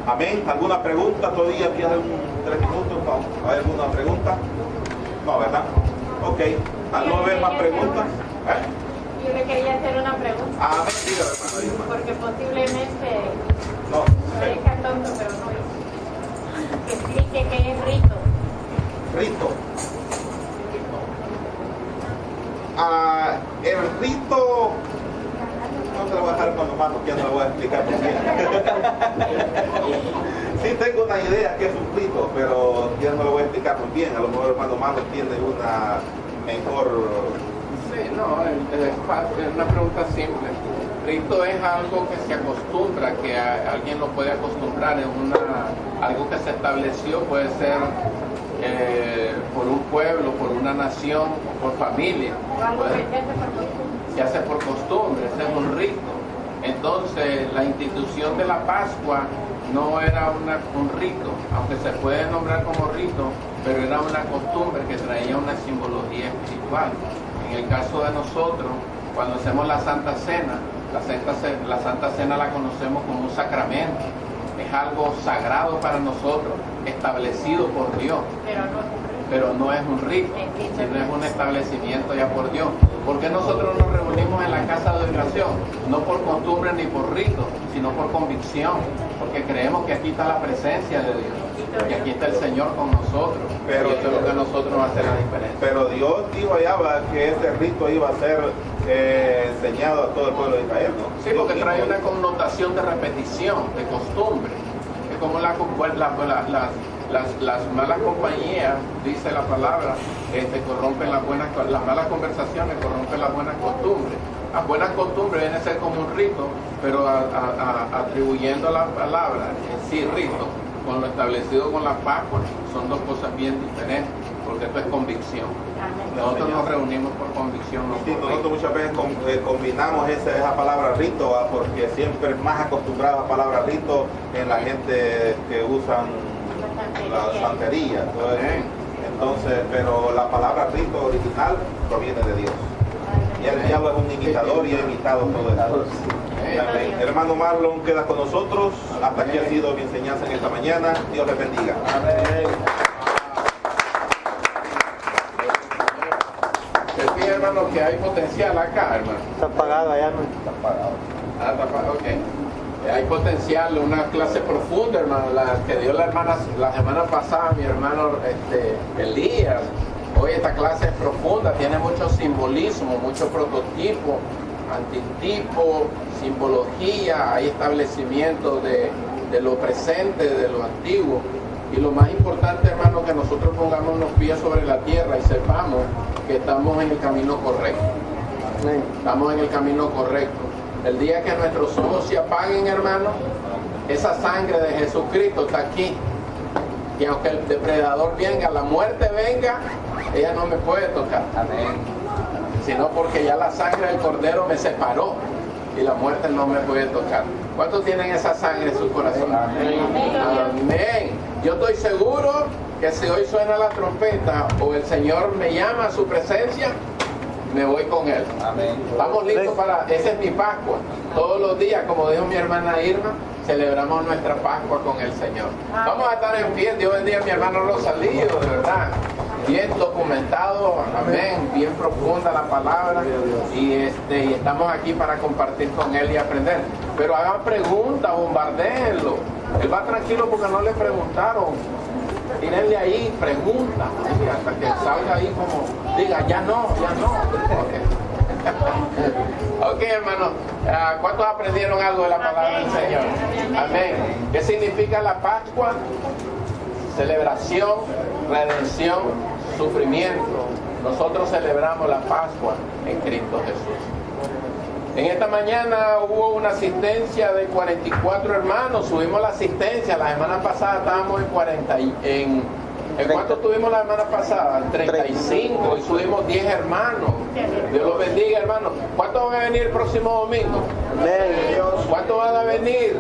Amén. ¿Alguna pregunta? ¿Todavía quedan 3 minutos? No. ¿Hay alguna pregunta? No, ¿verdad? Ok. ¿Al no haber más preguntas? Yo le quería hacer una pregunta. Ah, mentira, hermano. Porque posiblemente No. parezca tonto, pero no es. Que explique qué es rito. Rito. El rito, no te lo voy a dejar con los manos, que ya no lo voy a explicar por bien. Sí tengo una idea que es un rito, pero ya no lo voy a explicar muy bien. A lo mejor el hermano Mano tiene una mejor... Sí, no, es fácil, es una pregunta simple. Rito es algo que se acostumbra, que alguien lo puede acostumbrar, es algo que se estableció, puede ser por un pueblo, por una nación, por familia. Se hace por costumbre, ese es un rito. Entonces, la institución de la Pascua no era un rito, aunque se puede nombrar como rito, pero era una costumbre que traía una simbología espiritual. En el caso de nosotros, cuando hacemos la Santa Cena, la Santa Cena la conocemos como un sacramento. Es algo sagrado para nosotros, establecido por Dios. Pero no es un rito, sino es un establecimiento ya por Dios. ¿Por qué nosotros nos reunimos en la casa de oración? No por costumbre ni por rito, sino por convicción, porque creemos que aquí está la presencia de Dios, que aquí está el Señor con nosotros, pero, y esto es lo que a nosotros nos hace la diferencia. Pero Dios dijo allá que este rito iba a ser enseñado a todo el pueblo de Israel, ¿no? Sí, porque trae una connotación de repetición, de costumbre. Es como las malas compañías, dice la palabra, corrompen las malas conversaciones corrompen las buenas costumbres. Las buenas costumbres vienen a ser como un rito, pero atribuyendo la palabra en sí rito con lo establecido con la Pascua, son dos cosas bien diferentes, porque esto es convicción. Nosotros nos reunimos por convicción. No sí, por nosotros muchas veces combinamos esa palabra rito, porque siempre es más acostumbrada a la palabra rito en la gente que usan la santería. Entonces, pero la palabra rito original proviene de Dios. Y el diablo es un imitador y ha imitado todo esto. Amén. Hermano Marlon queda con nosotros. Hasta aquí ha sido mi enseñanza en esta mañana. Dios les bendiga. Amén. Sí, hermano, que hay potencial acá, hermano. Está apagado allá, no está apagado. Ah, está apagado, ok. Hay potencial, una clase profunda, hermano, la que dio la semana pasada mi hermano Elías. Hoy esta clase es profunda, tiene mucho simbolismo, mucho prototipo, antitipo, simbología, hay establecimiento de lo presente, de lo antiguo. Y lo más importante, hermano, que nosotros pongamos los pies sobre la tierra y sepamos que estamos en el camino correcto. Estamos en el camino correcto. El día que nuestros ojos se apaguen, hermano, esa sangre de Jesucristo está aquí. Y aunque el depredador venga, la muerte venga, ella no me puede tocar. Amén. Sino porque ya la sangre del Cordero me separó y la muerte no me puede tocar. ¿Cuántos tienen esa sangre en su corazón? Amén. Amén. Yo estoy seguro que si hoy suena la trompeta o el Señor me llama a su presencia, me voy con Él. Amén. Estamos listos para... Esa es mi Pascua. Todos los días, como dijo mi hermana Irma, celebramos nuestra Pascua con el Señor. Vamos a estar en pie. Dios bendiga a mi hermano Rosalío, de verdad. bien documentado, amén, bien profunda la palabra, y estamos aquí para compartir con él y aprender. Pero hagan preguntas, bombardéenlo. Él va tranquilo porque no le preguntaron. Tírenle ahí preguntas, hasta que salga ahí como, diga, ya no. Ok, hermano, ¿cuántos aprendieron algo de la palabra del Señor? Amén. ¿Qué significa la Pascua? Celebración, redención, sufrimiento. Nosotros celebramos la Pascua en Cristo Jesús. En esta mañana hubo una asistencia de 44 hermanos. Subimos la asistencia. La semana pasada estábamos en 40. ¿En cuánto tuvimos la semana pasada? 35. Y subimos 10 hermanos. Dios los bendiga, hermanos. ¿Cuántos van a venir el próximo domingo? ¿Cuántos van a venir?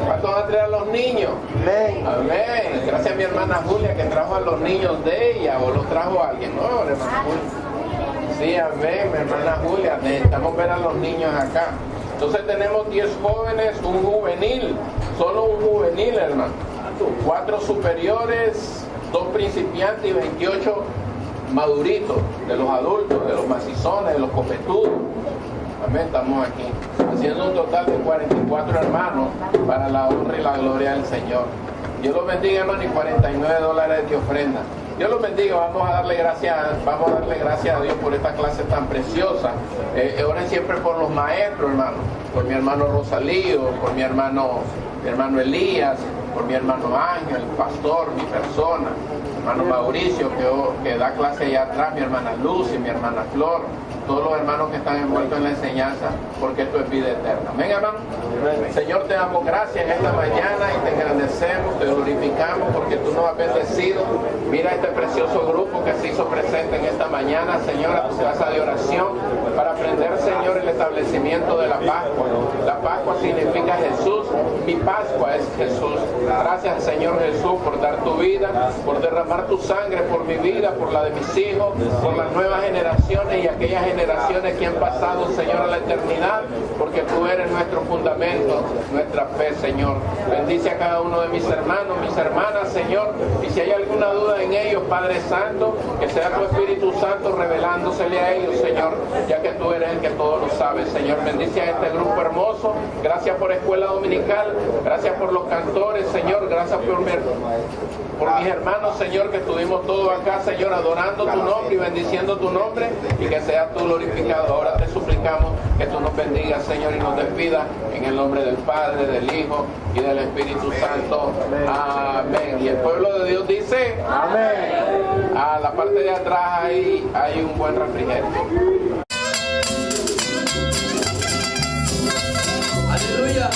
¿Cuántos van a traer a los niños? Amén. Gracias a mi hermana Julia que trajo a los niños de ella, o los trajo alguien, ¿no, hermana Julia? Sí, amén, mi hermana Julia. Necesitamos ver a los niños acá. Entonces tenemos 10 jóvenes, un juvenil, solo un juvenil, hermano. 4 superiores, 2 principiantes y 28 maduritos, de los adultos, de los macizones, de los copetudos. Amén, estamos aquí haciendo un total de 44 hermanos para la honra y la gloria del Señor. Dios los bendiga, hermano, y $49 de ofrenda. Dios los bendiga. Vamos a darle gracias a Dios por esta clase tan preciosa. Oren siempre por los maestros, hermano, por mi hermano Rosalío, por mi hermano Elías, por mi hermano Ángel, pastor, mi persona, mi hermano Mauricio que da clase allá atrás, mi hermana Lucy, mi hermana Flor, todos los hermanos que están envueltos en la enseñanza, porque esto es vida eterna. Amén, hermano. Señor, te damos gracias en esta mañana y te agradecemos, te glorificamos porque tú nos has bendecido. Mira este precioso grupo que se hizo presente en esta mañana, Señor, a tu casa de oración, para aprender, Señor, el establecimiento de la Pascua. La Pascua significa Jesús, mi Pascua es Jesús. Gracias, Señor Jesús, por dar tu vida, por derramar tu sangre por mi vida, por la de mis hijos, por las nuevas generaciones y aquellas generaciones que han pasado, Señor, a la eternidad, porque tú eres nuestro fundamento, nuestra fe, Señor. Bendice a cada uno de mis hermanos, mis hermanas, Señor, y si hay alguna duda en ellos, Padre Santo, que sea tu Espíritu Santo revelándosele a ellos, Señor, ya que tú eres el que todo lo sabe, Señor. Bendice a este grupo hermoso. Gracias por escuela dominical, gracias por los cantores, Señor, gracias por mis hermanos, Señor, que estuvimos todos acá, Señor, adorando tu nombre y bendiciendo tu nombre, y que seas tú glorificado. Ahora te suplicamos que tú nos bendigas, Señor, y nos despidas en el nombre del Padre, del Hijo y del Espíritu Santo. Amén. Y el pueblo de Dios dice amén. A la parte de atrás hay un buen refrigerio. Aleluya.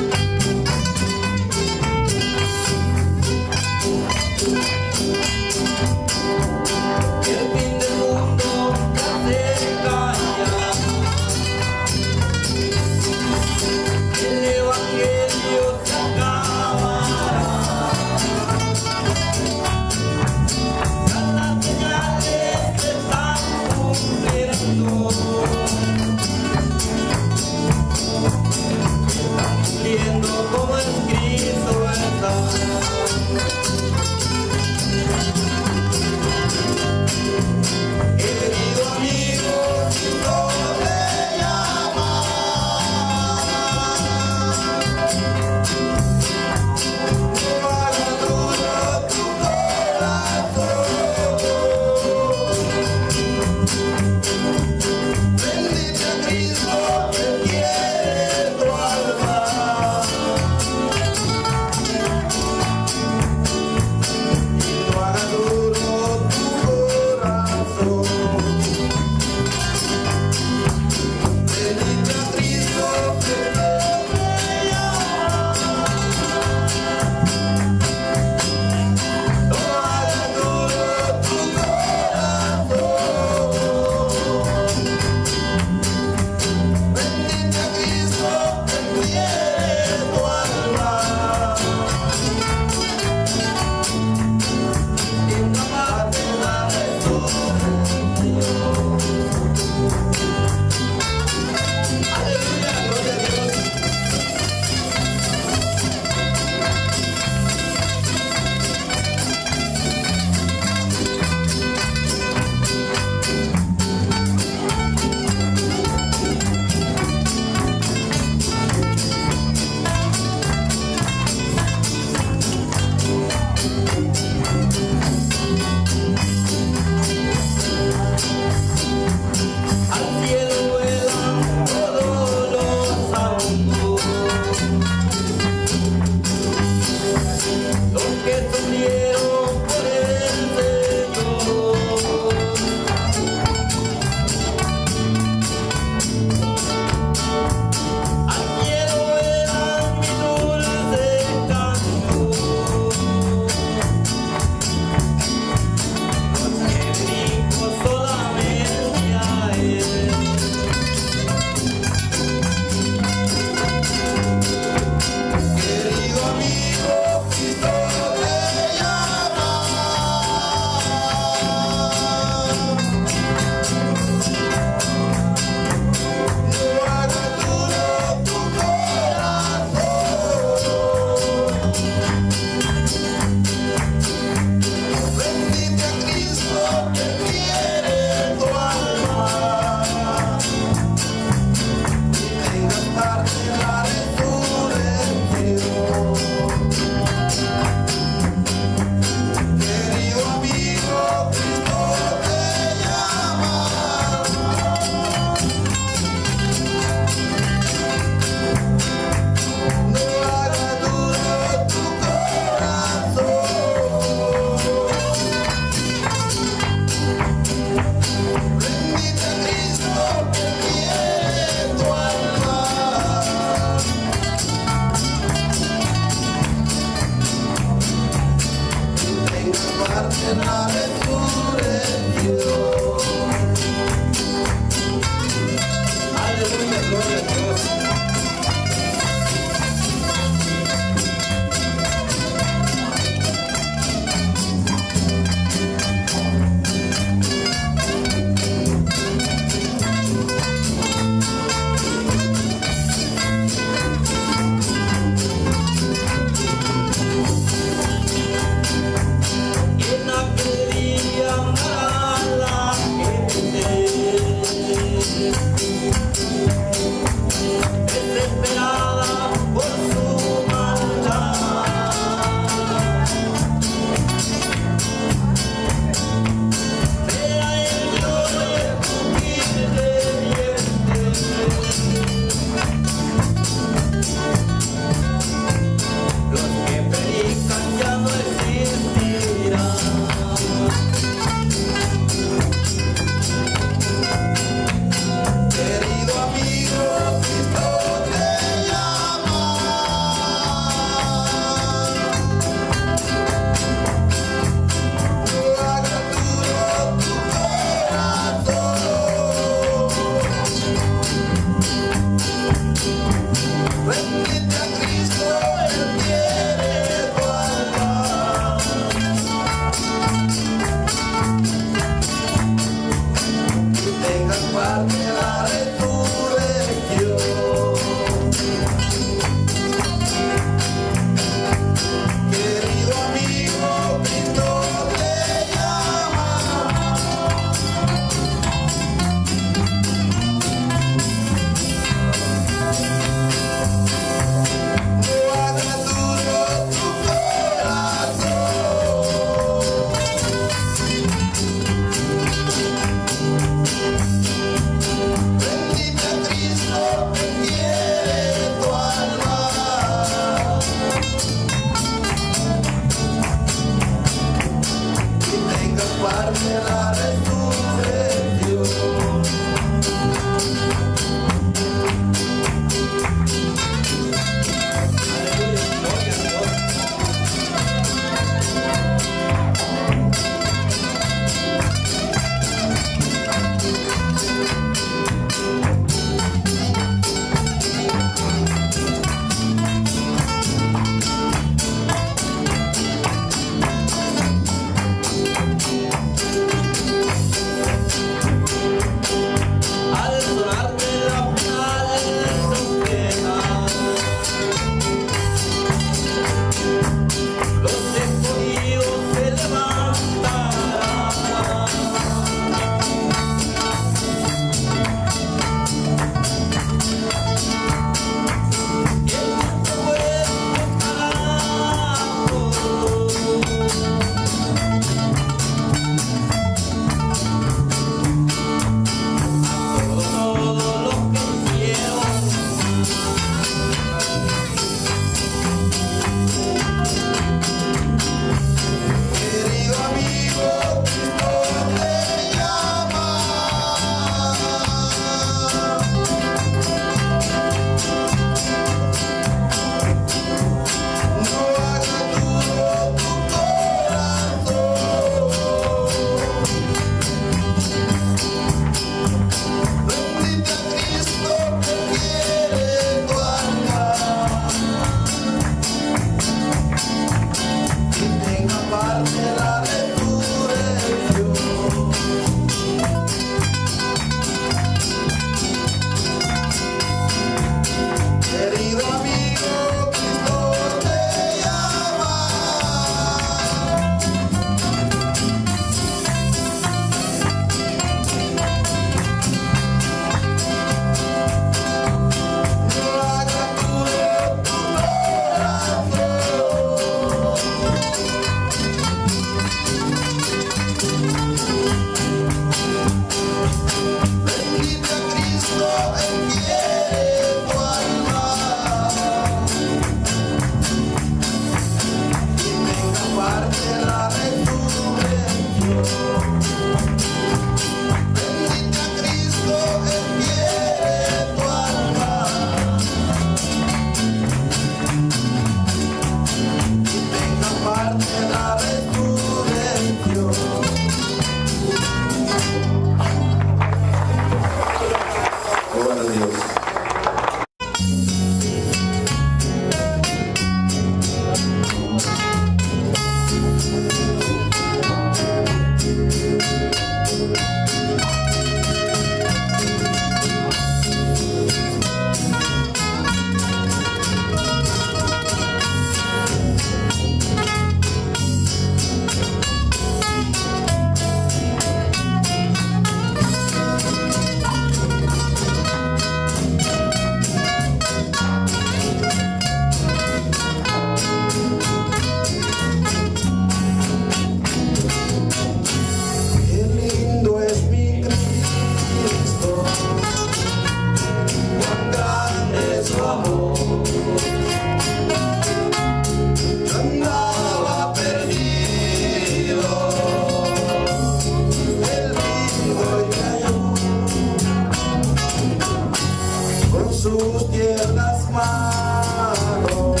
sus tiernas manos.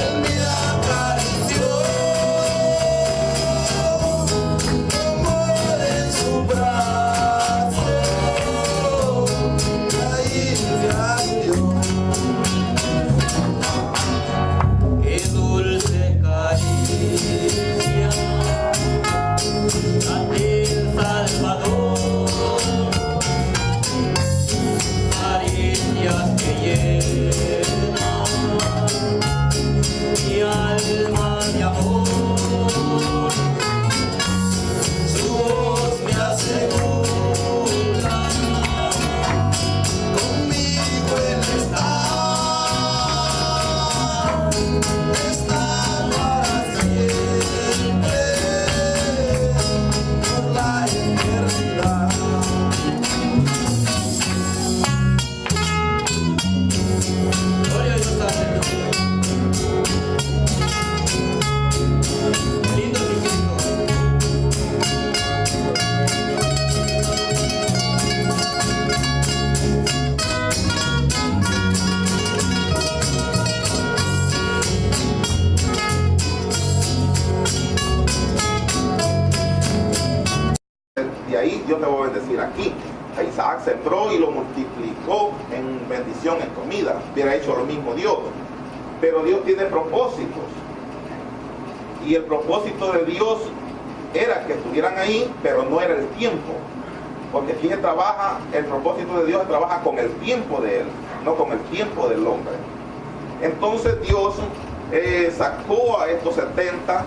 Él me acarició, amor en su brazo, ahí me halló. Qué dulce caricia ante el Salvador. Que llena mi alma de amor, su voz me asegura, conmigo Él está para siempre, por la eternidad. De ahí Dios te va a bendecir aquí. Isaac sembró y lo multiplicó en bendición, en comida. Hubiera hecho lo mismo Dios. Pero Dios tiene propósitos. Y el propósito de Dios era que estuvieran ahí, pero no era el tiempo. Porque aquí se trabaja, el propósito de Dios se trabaja con el tiempo de Él, no con el tiempo del hombre. Entonces Dios sacó a estos 70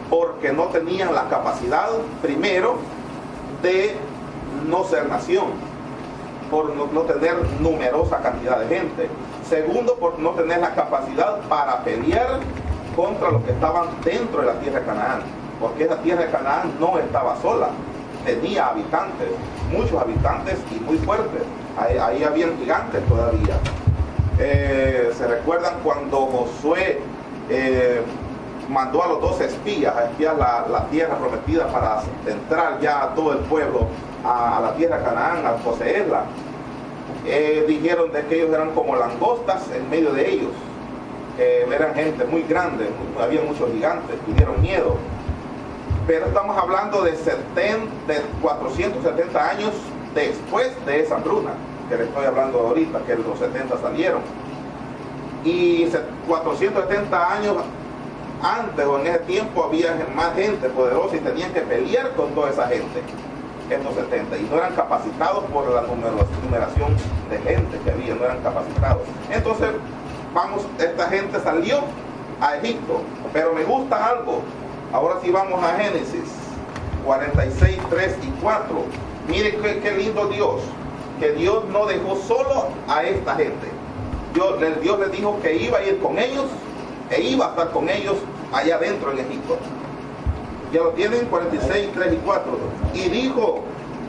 porque no tenían la capacidad, primero, de no ser nación, por no tener numerosa cantidad de gente. Segundo, por no tener la capacidad para pelear contra los que estaban dentro de la tierra de Canaán, porque esa tierra de Canaán no estaba sola, tenía habitantes, muchos habitantes y muy fuertes. Ahí habían gigantes todavía. ¿Se recuerdan cuando Josué mandó a los 12 espías a espiar la tierra prometida para entrar ya a todo el pueblo a la tierra de Canaán, a poseerla? Dijeron de que ellos eran como langostas en medio de ellos. Eran gente muy grande, había muchos gigantes, tuvieron miedo. Pero estamos hablando de 470 años después de esa hambruna que le estoy hablando ahorita, que los 70 salieron. Y 470 años antes o en ese tiempo había más gente poderosa y tenían que pelear con toda esa gente, estos 70, y no eran capacitados por la numeración de gente que había, no eran capacitados. Entonces, esta gente salió a Egipto, pero me gusta algo. Ahora sí vamos a Génesis 46, 3 y 4. Mire qué lindo Dios, que Dios no dejó solo a esta gente. Dios les dijo que iba a ir con ellos e iba a estar con ellos allá adentro en Egipto. Ya lo tienen, 46, 3 y 4. Y dijo: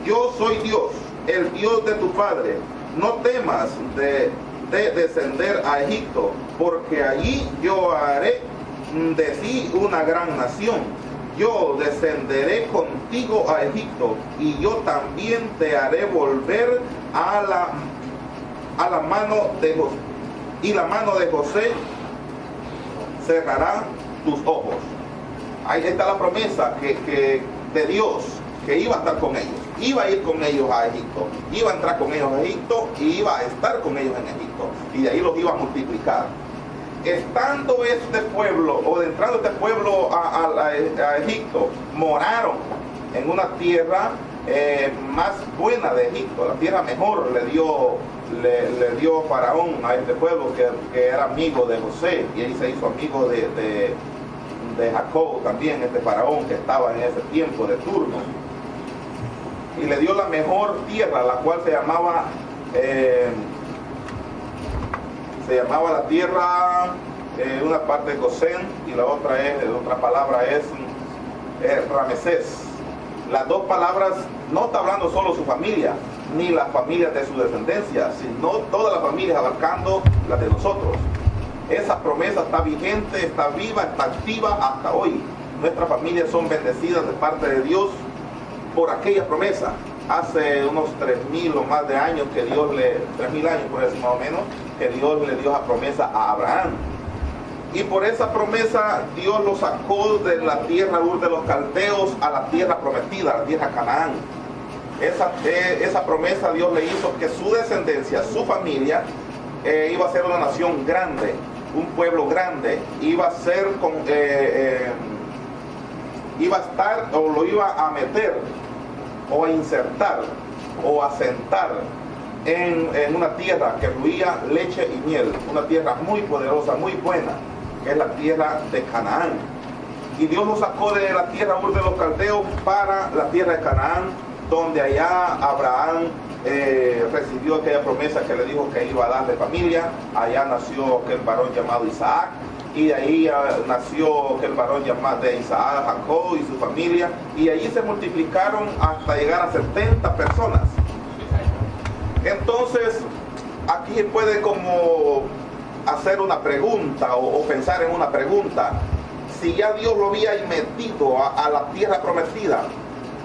yo soy Dios, el Dios de tu padre. No temas de descender a Egipto, porque allí yo haré de ti una gran nación. Yo descenderé contigo a Egipto, y yo también te haré volver a la mano de José, y la mano de José cerrará tus ojos. Ahí está la promesa de Dios, que iba a estar con ellos. iba a ir con ellos a Egipto, iba a entrar con ellos a Egipto y iba a estar con ellos en Egipto, y de ahí los iba a multiplicar. Estando este pueblo, o entrando este pueblo a Egipto, moraron en una tierra más buena de Egipto, la tierra mejor le dio Faraón a este pueblo que era amigo de José, y él se hizo amigo de Jacob también, este Faraón que estaba en ese tiempo de turno, y le dio la mejor tierra, la cual se llamaba la tierra, una parte de Gosén y la otra palabra es Ramesés. Las dos palabras no está hablando solo su familia, ni las familias de su descendencia, sino todas las familias abarcando las de nosotros. Esa promesa está vigente, está viva, está activa hasta hoy. Nuestras familias son bendecidas de parte de Dios por aquella promesa. Hace unos 3.000 o más de años que 3.000 años por eso más o menos, que Dios le dio esa promesa a Abraham. Y por esa promesa Dios lo sacó de la tierra Ur de los Caldeos a la tierra prometida, a la tierra Canaán. Esa promesa Dios le hizo que su descendencia, su familia, iba a ser una nación grande, un pueblo grande, iba a estar o lo iba a meter o a insertar o a sentar en una tierra que fluía leche y miel, una tierra muy poderosa, muy buena, que es la tierra de Canaán. Y Dios lo sacó de la tierra Ur de los Caldeos para la tierra de Canaán, donde allá Abraham recibió aquella promesa que le dijo que iba a darle familia. Allá nació aquel varón llamado Isaac, y de ahí nació aquel varón llamado de Isaac, Jacob y su familia, y allí se multiplicaron hasta llegar a 70 personas. Entonces, aquí se puede como hacer una pregunta o pensar en una pregunta. Si ya Dios lo había metido a la tierra prometida,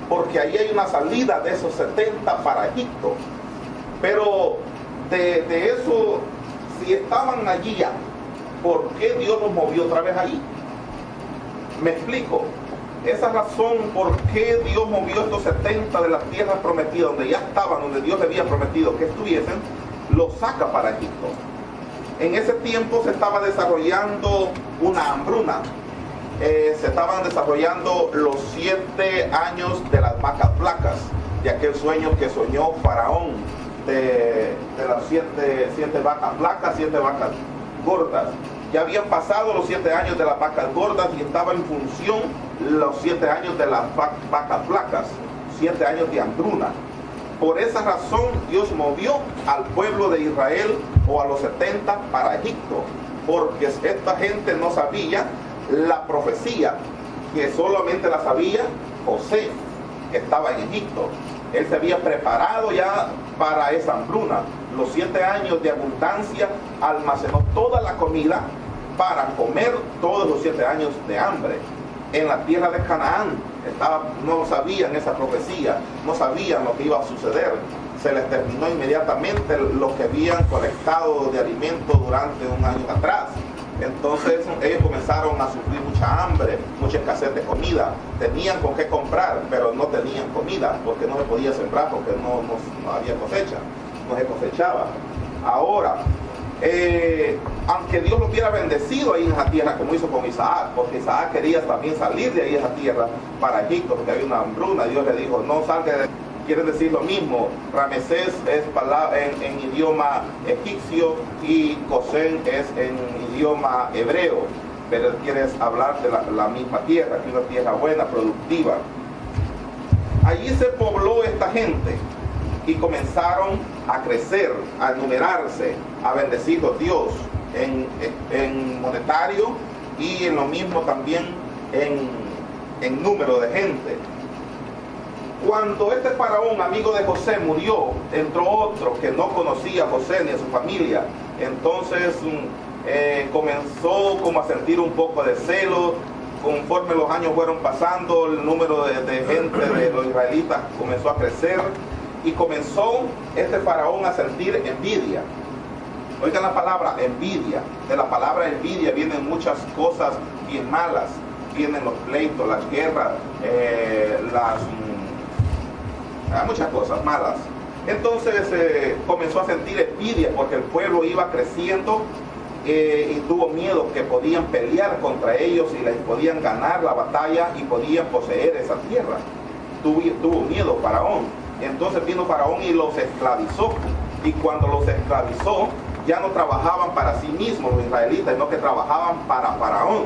porque ahí hay una salida de esos 70 para Egipto. Pero de eso, si estaban allí ya, ¿por qué Dios los movió otra vez ahí? Me explico. Esa razón por qué Dios movió estos 70 de la tierra prometida, donde ya estaban, donde Dios le había prometido que estuviesen, los saca para Egipto. En ese tiempo se estaba desarrollando una hambruna. Se estaban desarrollando los 7 años de las vacas flacas, de aquel sueño que soñó Faraón, de las 7 vacas flacas, 7 vacas gordas. Ya habían pasado los 7 años de las vacas gordas y estaba en función los 7 años de las vacas flacas, 7 años de hambruna. Por esa razón Dios movió al pueblo de Israel o a los 70 para Egipto, porque esta gente no sabía la profecía, que solamente la sabía José, que estaba en Egipto. Él se había preparado ya para esa hambruna. Los 7 años de abundancia almacenó toda la comida para comer todos los 7 años de hambre. En la tierra de Canaán no sabían esa profecía, no sabían lo que iba a suceder. Se les terminó inmediatamente lo que habían colectado de alimento durante un año atrás. Entonces ellos comenzaron a sufrir mucha hambre, mucha escasez de comida. Tenían con qué comprar, pero no tenían comida, porque no se podía sembrar, porque no había cosecha, no se cosechaba. Ahora, aunque Dios lo hubiera bendecido ahí en esa tierra, como hizo con Isaac, porque Isaac quería también salir de ahí esa tierra para Egipto, porque había una hambruna. Dios le dijo, no salga de... Quiere decir lo mismo. Ramesés es en idioma egipcio y Gosén es en idioma hebreo, pero quieres hablar de la misma tierra, que es una tierra buena, productiva. Allí se pobló esta gente y comenzaron a crecer, a numerarse, a bendecir a Dios en monetario y en lo mismo también en número de gente. Cuando este faraón, amigo de José, murió, entró otro que no conocía a José ni a su familia. Entonces comenzó como a sentir un poco de celo. Conforme los años fueron pasando, el número de gente de los israelitas comenzó a crecer y comenzó este faraón a sentir envidia. Oigan la palabra envidia. De la palabra envidia vienen muchas cosas bien malas. Vienen los pleitos, las guerras, muchas cosas malas. Entonces comenzó a sentir envidia porque el pueblo iba creciendo y tuvo miedo que podían pelear contra ellos y les podían ganar la batalla y podían poseer esa tierra. Tuvo miedo Faraón. Entonces vino Faraón y los esclavizó. Y cuando los esclavizó, ya no trabajaban para sí mismos los israelitas, sino que trabajaban para Faraón.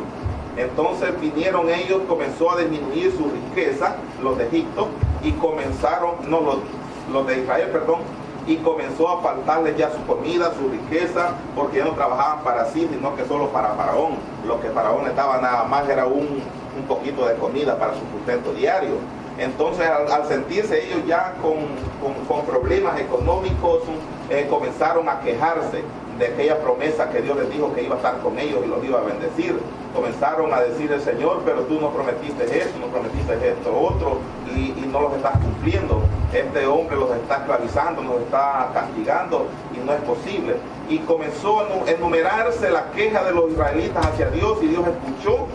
Entonces vinieron ellos, comenzó a disminuir su riqueza, los de Egipto, y comenzaron, no, los de Israel, perdón, y comenzó a faltarles ya su comida, su riqueza, porque ya no trabajaban para sí, sino que solo para Faraón. Lo que Faraón les daba nada más era un poquito de comida para su sustento diario. Entonces al sentirse ellos ya con problemas económicos, comenzaron a quejarse de aquella promesa que Dios les dijo que iba a estar con ellos y los iba a bendecir. Comenzaron a decir el Señor, pero tú nos prometiste esto, nos prometiste esto otro, y no los estás cumpliendo. Este hombre los está esclavizando, nos está castigando y no es posible. Y comenzó a enumerarse la queja de los israelitas hacia Dios, y Dios escuchó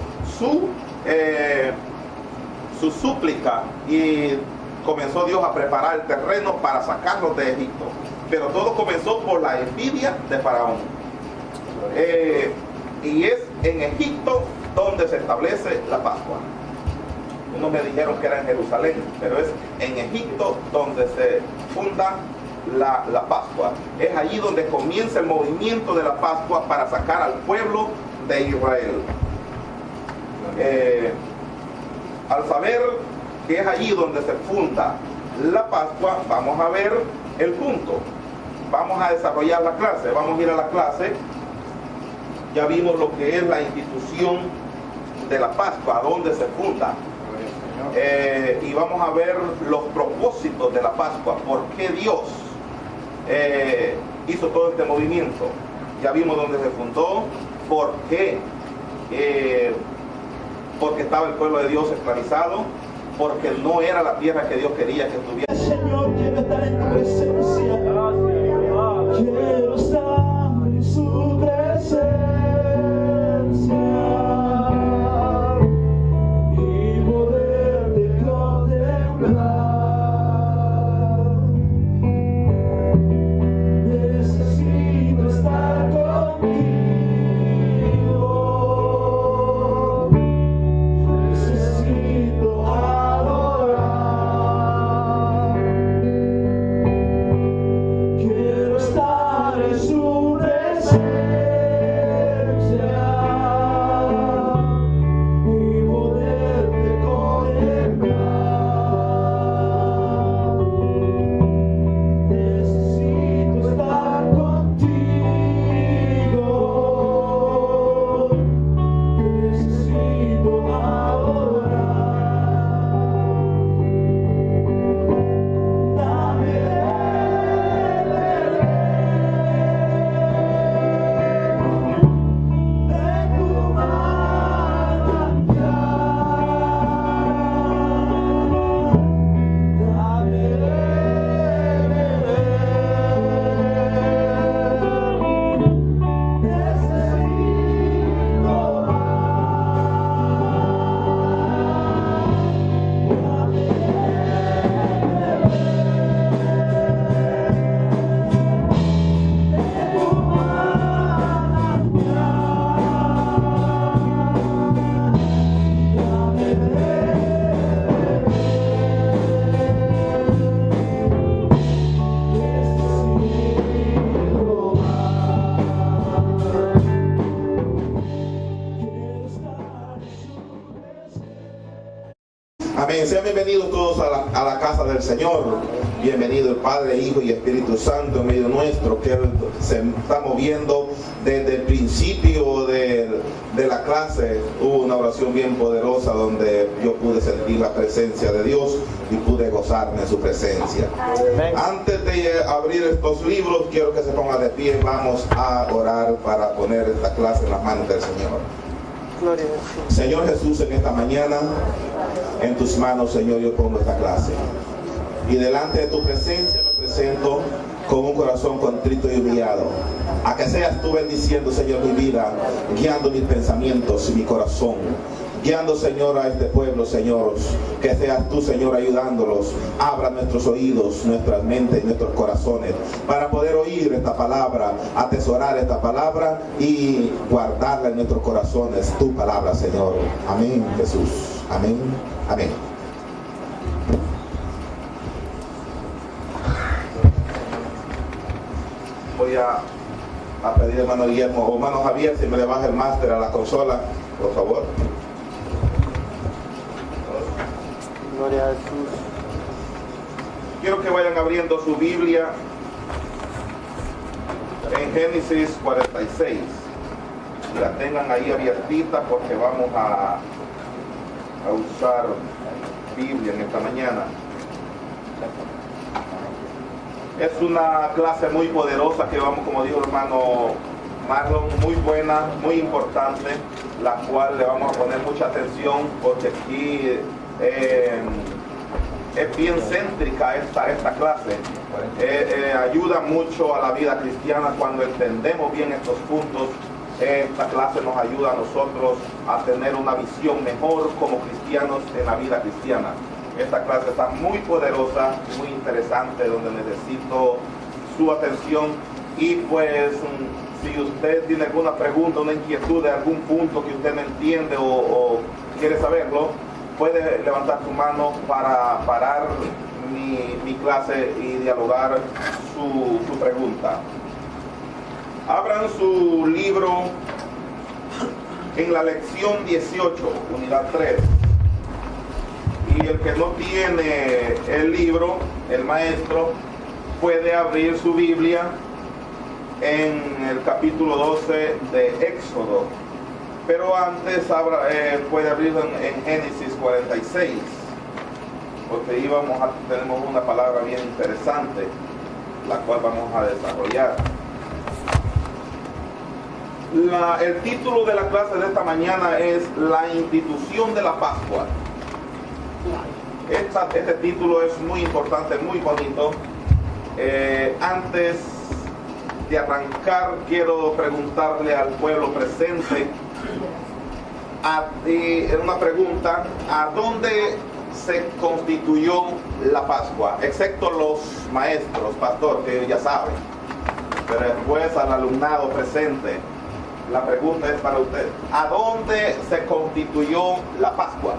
su súplica, y comenzó Dios a preparar el terreno para sacarlos de Egipto. Pero todo comenzó por la envidia de Faraón. Y es en Egipto donde se establece la Pascua. Unos me dijeron que era en Jerusalén, pero es en Egipto donde se funda la Pascua. Es allí donde comienza el movimiento de la Pascua para sacar al pueblo de Israel. Al saber que es allí donde se funda la Pascua, vamos a ver el punto. Vamos a desarrollar la clase, vamos a ir a la clase. Ya vimos lo que es la institución de la Pascua, dónde se funda. Y vamos a ver los propósitos de la Pascua, por qué Dios hizo todo este movimiento. Ya vimos dónde se fundó, por qué. Porque estaba el pueblo de Dios esclavizado, porque no era la tierra que Dios quería que estuviera. Señor, quiero estar en tu presencia. Quiero estar en su presencia y poderte contemplar. Necesito estar contigo. Necesito adorar. Quiero estar en su presencia y poderte contemplar. Necesito estar contigo. Necesito adorar. Amén. Sean bienvenidos todos a la casa del Señor. Bienvenido el Padre, Hijo y Espíritu Santo en medio nuestro, que Él se está moviendo desde el principio de la clase. Hubo una oración bien poderosa donde yo pude sentir la presencia de Dios y pude gozarme en su presencia. Antes de abrir estos libros, quiero que se pongan de pie. Vamos a orar para poner esta clase en las manos del Señor. Señor Jesús, en esta mañana, en tus manos, Señor, yo pongo esta clase. Y delante de tu presencia me presento con un corazón contrito y humillado. A que seas tú bendiciendo, Señor, mi vida, guiando mis pensamientos y mi corazón, guiando, Señor, a este pueblo, Señor. Que seas tú, Señor, ayudándolos. Abra nuestros oídos, nuestras mentes y nuestros corazones para poder oír esta palabra, atesorar esta palabra y guardarla en nuestros corazones, tu palabra, Señor. Amén, Jesús. Amén. Amén. Voy a pedir a hermano Guillermo o hermano Javier si me le baja el máster a la consola, por favor. Gloria a Jesús. Quiero que vayan abriendo su Biblia en Génesis 46. Y la tengan ahí abiertita porque vamos a usar Biblia en esta mañana. Es una clase muy poderosa que vamos, como dijo el hermano Marlon, muy buena, muy importante, la cual le vamos a poner mucha atención porque aquí es bien céntrica esta clase. Ayuda mucho a la vida cristiana cuando entendemos bien estos puntos. Esta clase nos ayuda a nosotros a tener una visión mejor como cristianos en la vida cristiana. Esta clase está muy poderosa, muy interesante, donde necesito su atención. Y pues, si usted tiene alguna pregunta, una inquietud de algún punto que usted no entiende o quiere saberlo, puede levantar su mano para parar mi clase y dialogar su pregunta. Abran su libro en la lección 18, unidad 3. Y el que no tiene el libro, el maestro, puede abrir su Biblia en el capítulo 12 de Éxodo. Pero antes puede abrirlo en Génesis 46. Porque ahí tenemos una palabra bien interesante, la cual vamos a desarrollar. El título de la clase de esta mañana es La institución de la Pascua. Este título es muy importante, muy bonito. Antes de arrancar, quiero preguntarle al pueblo presente una pregunta: ¿a dónde se constituyó la Pascua? Excepto los maestros, pastor, que ya saben. Pero después al alumnado presente, la pregunta es para usted: ¿a dónde se constituyó la Pascua?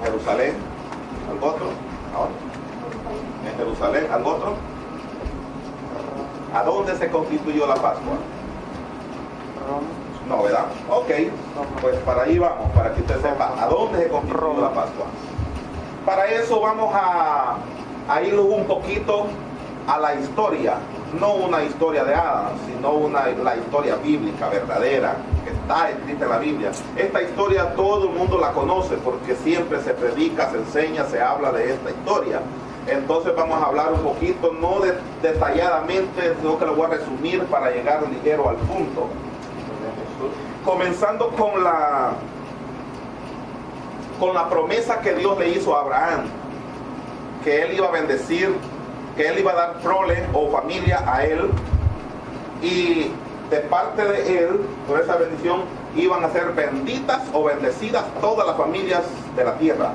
¿Jerusalén? ¿Algo otro? ¿Ahora? ¿En Jerusalén? ¿Algo otro? ¿A dónde se constituyó la Pascua? No, ¿verdad? Ok, pues para ahí vamos, para que usted sepa a dónde se constituyó la Pascua. Para eso vamos a ir un poquito a la historia, no una historia de hadas, sino la historia bíblica verdadera, que está escrita en la Biblia. Esta historia todo el mundo la conoce porque siempre se predica, se enseña, se habla de esta historia. Entonces vamos a hablar un poquito, no detalladamente, sino que lo voy a resumir para llegar ligero al punto. Comenzando con la promesa que Dios le hizo a Abraham, que él iba a bendecir, que él iba a dar prole o familia a él, y de parte de él, por esa bendición, iban a ser benditas o bendecidas todas las familias de la tierra.